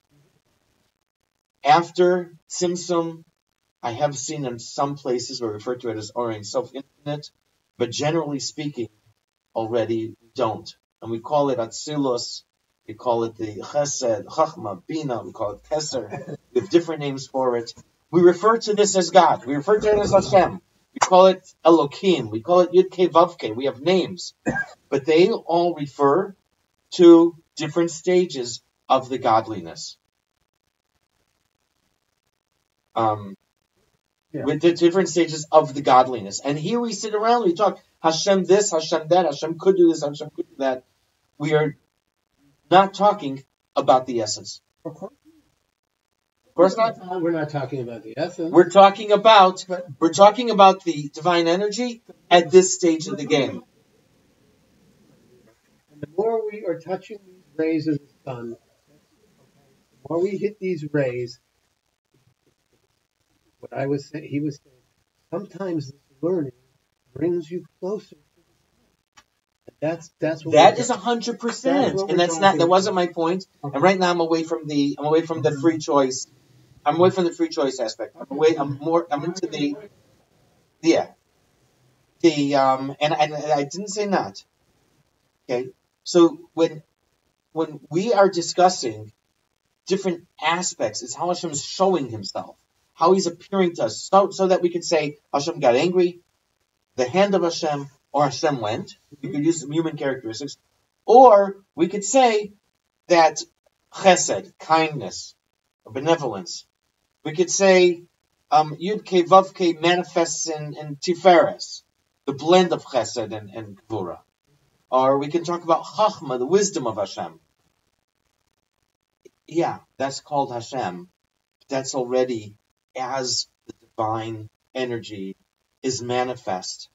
[SPEAKER 2] After Tzimtzum, I have seen in some places we refer to it as Ein Sof infinite, but generally speaking, already we don't. And we call it Atzilus, we call it the Chesed, Chachma, Bina, we call it Keser. We have different names for it. We refer to this as God. We refer to it as Hashem. We call it Elokim. We call it Yud Kei Vav Kei. We have names. But they all refer to different stages of the godliness. With the different stages of the godliness. And here we sit around, we talk, Hashem this, Hashem that, Hashem could do this, Hashem could do that. We are not talking about the essence.
[SPEAKER 5] of course.
[SPEAKER 2] Of course not.
[SPEAKER 5] We're not talking about the essence.
[SPEAKER 2] We're talking about the divine energy at this stage of the game.
[SPEAKER 5] And the more we are touching these rays of the sun, the more we hit these rays, what I was saying, he was saying, sometimes this learning brings you closer to the sun. That's what
[SPEAKER 2] that is 100%, and that wasn't my point. Okay. And right now I'm away from the free choice. I'm away from the free choice aspect. I'm into and I didn't say not. Okay, so when we are discussing different aspects, it's how Hashem is showing Himself, how He's appearing to us, so that we could say Hashem got angry, the hand of Hashem, or Hashem went. We could use some human characteristics, or we could say that chesed, kindness, or benevolence. We could say Yud Kei Vav Kei manifests in Tiferes, the blend of chesed and gvura. Or we can talk about chachma, the wisdom of Hashem. Yeah, that's called Hashem. That's already as the divine energy is manifest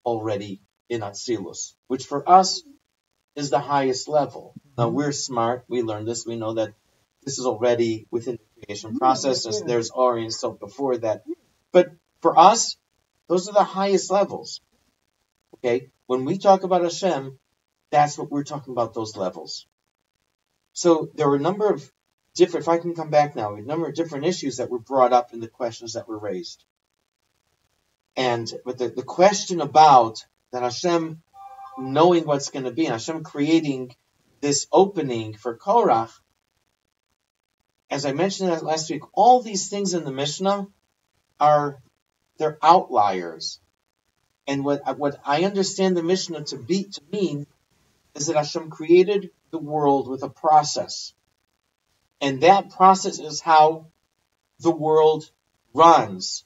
[SPEAKER 2] already in Atzilus, which for us is the highest level. Now we're smart, we learn this, we know that this is already within the creation process, there's Ein Sof before that. But for us, Those are the highest levels. Okay? When we talk about Hashem, that's what we're talking about, those levels. So there were a number of different, if I can come back now, a number of different issues that were brought up in the questions that were raised. But the question about that Hashem knowing what's going to be, and Hashem creating this opening for Korach, as I mentioned last week, all these things in the Mishnah they're outliers. And what I understand the Mishnah to mean is that Hashem created the world with a process. And that process is how the world runs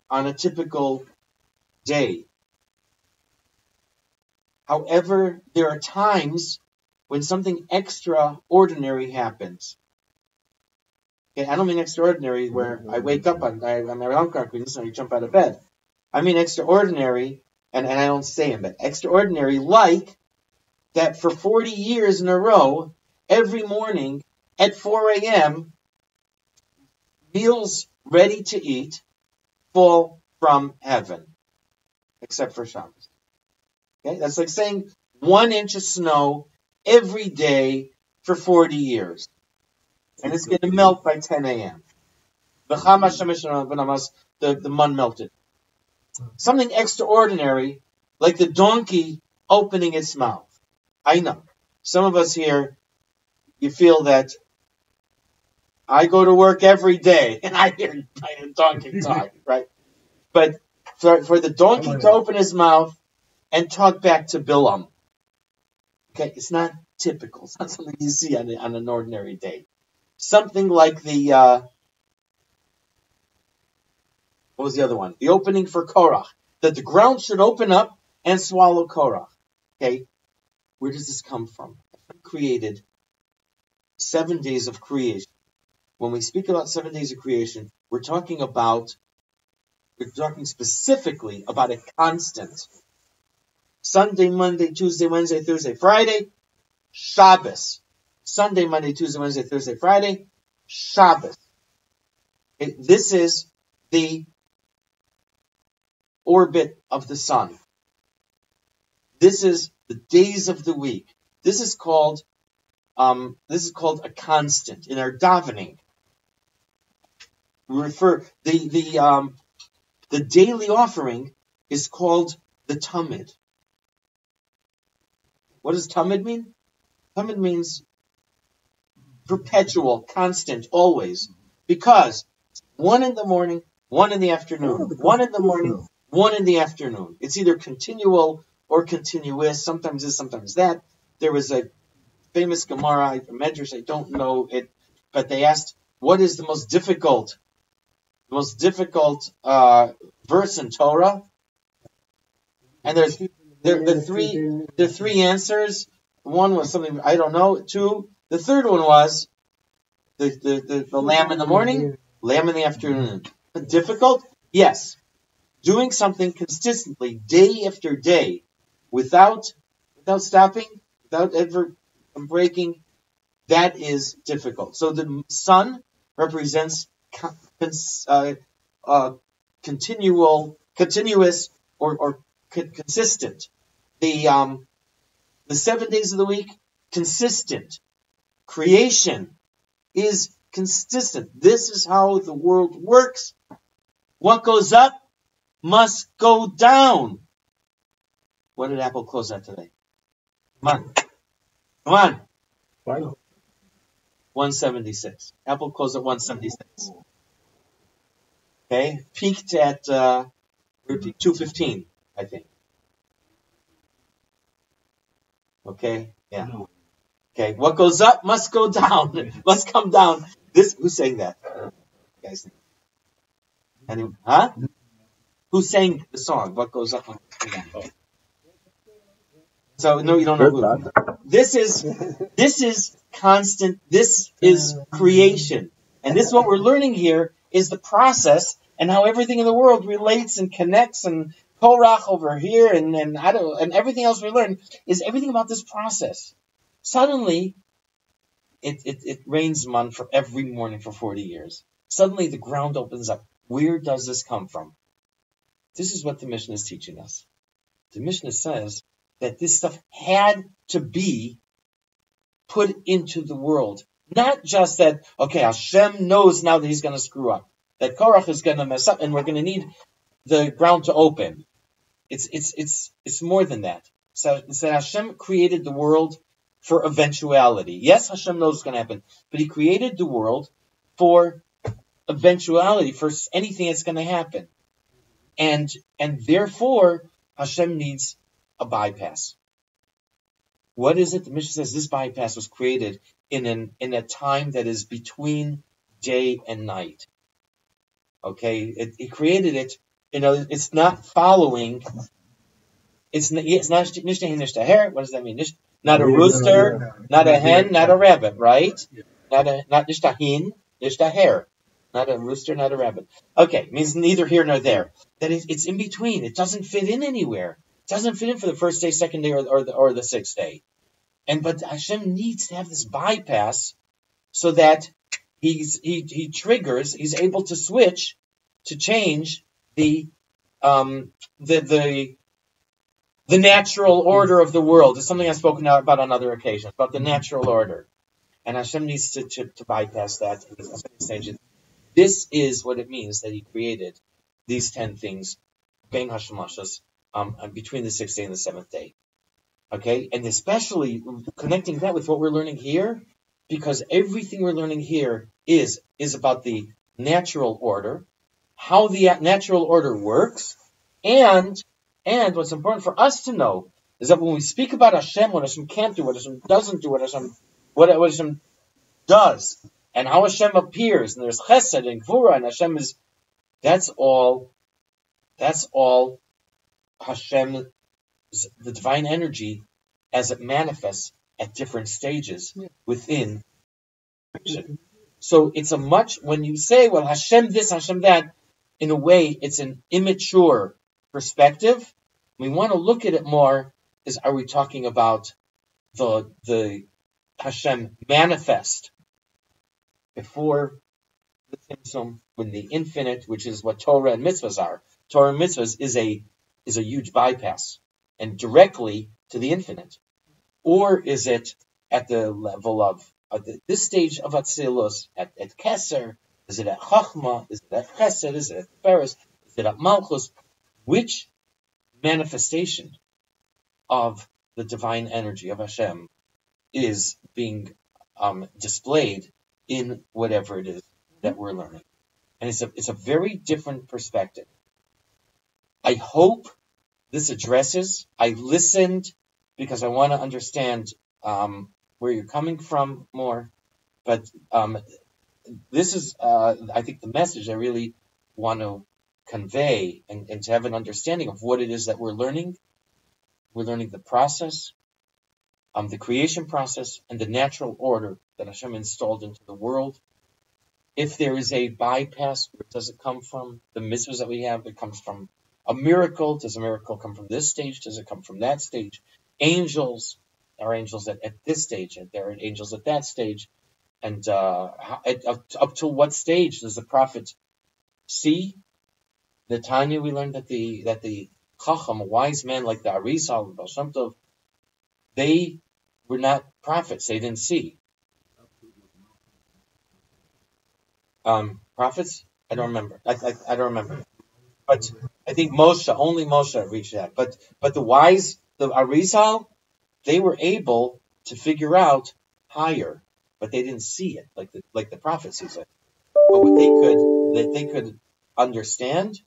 [SPEAKER 2] on a typical day. However, there are times when something extraordinary happens. Okay, I don't mean extraordinary where I wake up on my alarm clock and I jump out of bed. I mean extraordinary, and I don't stay in bed. Extraordinary, like that for 40 years in a row, every morning at 4 a.m., meals ready to eat fall from heaven, except for Shabbos. Okay, that's like saying 1 inch of snow every day for 40 years. And it's going to melt by 10 a.m. The mun melted. Something extraordinary, like the donkey opening its mouth. I know. Some of us here, you feel that I go to work every day and I hear donkey talk, right? But for the donkey to open his mouth and talk back to Bilam, okay, it's not typical. It's not something you see on an ordinary day. Something like what was the other one? The opening for Korach. That the ground should open up and swallow Korach. Okay? Where does this come from? Created 7 days of creation. When we speak about 7 days of creation, we're talking specifically about a constant. Sunday, Monday, Tuesday, Wednesday, Thursday, Friday, Shabbos. Sunday, Monday, Tuesday, Wednesday, Thursday, Friday, Shabbos. Okay, this is the orbit of the sun. This is the days of the week. This is called a constant in our davening. We refer the daily offering is called the Tamid. What does Tamid mean? Tamid means perpetual, constant, always. Because 1 in the morning, 1 in the afternoon, 1 in the morning, 1 in the afternoon. It's either continual or continuous. Sometimes this, sometimes that. There was a famous Gemara, Medrash, I don't know it, but they asked, what is the most difficult verse in Torah? And there's three answers. One was something I don't know. 2, the third one was the lamb in the morning, lamb in the afternoon. Difficult? Yes. Doing something consistently, day after day, without stopping, without ever breaking, that is difficult. So the sun represents continuous or consistent. The 7 days of the week, consistent. Creation is consistent. This is how the world works. What goes up must go down. What did Apple close at today? Come on. 176. Apple closed at 176. Okay, peaked at 215, I think. Okay, yeah. Okay, what goes up must go down. Must come down. Who's saying that? Guys, anyone? Huh? Who sang the song? What goes up must go down. So no, you don't know who. This is constant. This is creation, and this is what we're learning here is the process and how everything in the world relates and connects and Korach over here and everything else we learn is everything about this process. Suddenly, it rains man for every morning for 40 years. Suddenly, the ground opens up. Where does this come from? This is what the Mishnah is teaching us. The Mishnah says that this stuff had to be put into the world. Not just that, okay, Hashem knows now that he's going to screw up, that Korach is going to mess up, and we're going to need the ground to open. It's more than that. So Hashem created the world for eventuality. Yes, Hashem knows what's going to happen, but he created the world for eventuality, for anything that's going to happen. And therefore, Hashem needs a bypass. What is it? The Mishnah says this bypass was created in a time that is between day and night. Okay, he created it. It's not following. It's not nishtah. What does that mean? Not a rooster, not a hen, not a rabbit, right? Not nishtahin, nishtaher. Not a rooster, not a rabbit. Okay, it means neither here nor there. That it's in between. It doesn't fit in anywhere. It doesn't fit in for the first day, second day, or the sixth day. But Hashem needs to have this bypass so that he triggers. He's able to switch, to change the natural order of the world. It's something I've spoken about on other occasions, about the natural order. And Hashem needs to bypass that. This is what it means that he created these 10 things, Ben Hashemashas, between the 6th day and the 7th day. Okay? And especially connecting that with what we're learning here, because everything we're learning here is about the natural order, how the natural order works, and what's important for us to know is that when we speak about Hashem, what Hashem can't do, what Hashem doesn't do, what Hashem does, and how Hashem appears, and there's Chesed and Gvura, and Hashem is, that's all Hashem, the divine energy, as it manifests at different stages within Hashem. So it's when you say, well, Hashem this, Hashem that, in a way, it's an immature perspective. We want to look at it more as, are we talking about the Hashem manifest before the Tzimtzum, when the infinite, which is what Torah and mitzvahs are. Torah and mitzvahs is a huge bypass and directly to the infinite. Or is it at the level of this stage of Atzilus, at Keser? Is it at Chachma? Is it at Chesed? Is it at Feres? Is it at Malchus? Which manifestation of the divine energy of Hashem is being displayed in whatever it is that we're learning? And it's a very different perspective. I hope this addresses. I listened because I want to understand where you're coming from more. But this is, I think, the message I really want to convey and to have an understanding of what it is that we're learning. We're learning the process, the creation process, and the natural order that Hashem installed into the world. If there is a bypass, where does it come from? The mitzvahs that we have, it comes from a miracle. Does a miracle come from this stage? Does it come from that stage? Angels are angels at this stage, and there are angels at that stage. And up to what stage does the prophet see? The Tanya, we learned that the Chacham, a wise man like the Arizal, the Baal Shem Tov, they were not prophets. They didn't see. Prophets? I don't remember. I don't remember. But I think only Moshe reached that. But the wise, the Arizal, they were able to figure out higher, but they didn't see it like the prophet sees it. But what they could understand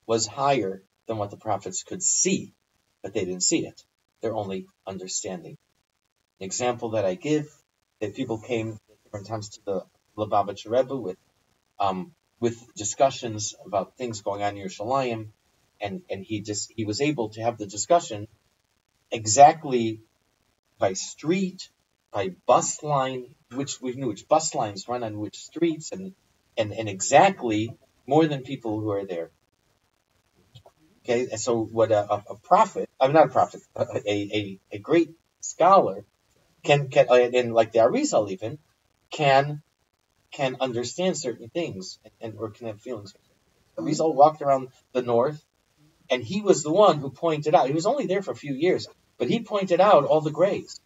[SPEAKER 2] was higher than what the prophets could see, but they didn't see it. They're only understanding. An example that I give, that people came at different times to the Lubavitcher Rebbe with discussions about things going on in Yerushalayim, and he was able to have the discussion exactly by street, by bus line, which we knew which bus lines run on which streets, and exactly more than people who are there. Okay, and so what a prophet, I'm not a prophet, a great scholar can and like the Arizal even can understand certain things or can have feelings. Arizal walked around the north And he was the one who pointed out, he was only there for a few years, but he pointed out all the graves.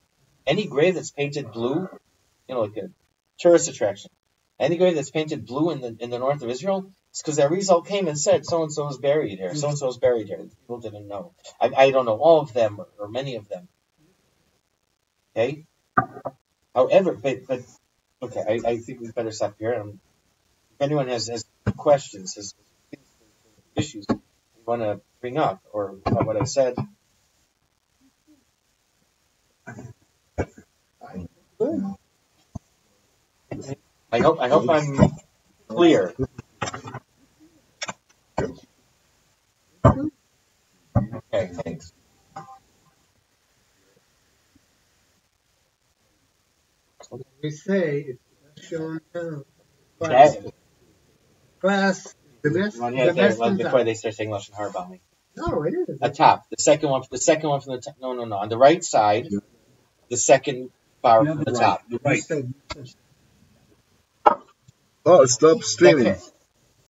[SPEAKER 2] Any grave that's painted blue, like a tourist attraction, any grave that's painted blue in the north of Israel, it's because Arizal came and said, so-and-so is buried here, so-and-so is buried here. People didn't know. I don't know all of them or many of them. Okay? However, but okay, I think we better stop here. If anyone has questions, has issues you want to bring up, or about what I said. I hope I'm clear. Okay, thanks.
[SPEAKER 5] We say it's shown down.
[SPEAKER 2] Okay.
[SPEAKER 5] Class, the best,
[SPEAKER 2] The
[SPEAKER 5] best
[SPEAKER 2] before they start saying Lashon Hara about me.
[SPEAKER 5] No, it is.
[SPEAKER 2] At top, the second one from the top. No. On the right side, the second bar from the top.
[SPEAKER 1] Right.
[SPEAKER 3] Oh, stop streaming.
[SPEAKER 2] Okay.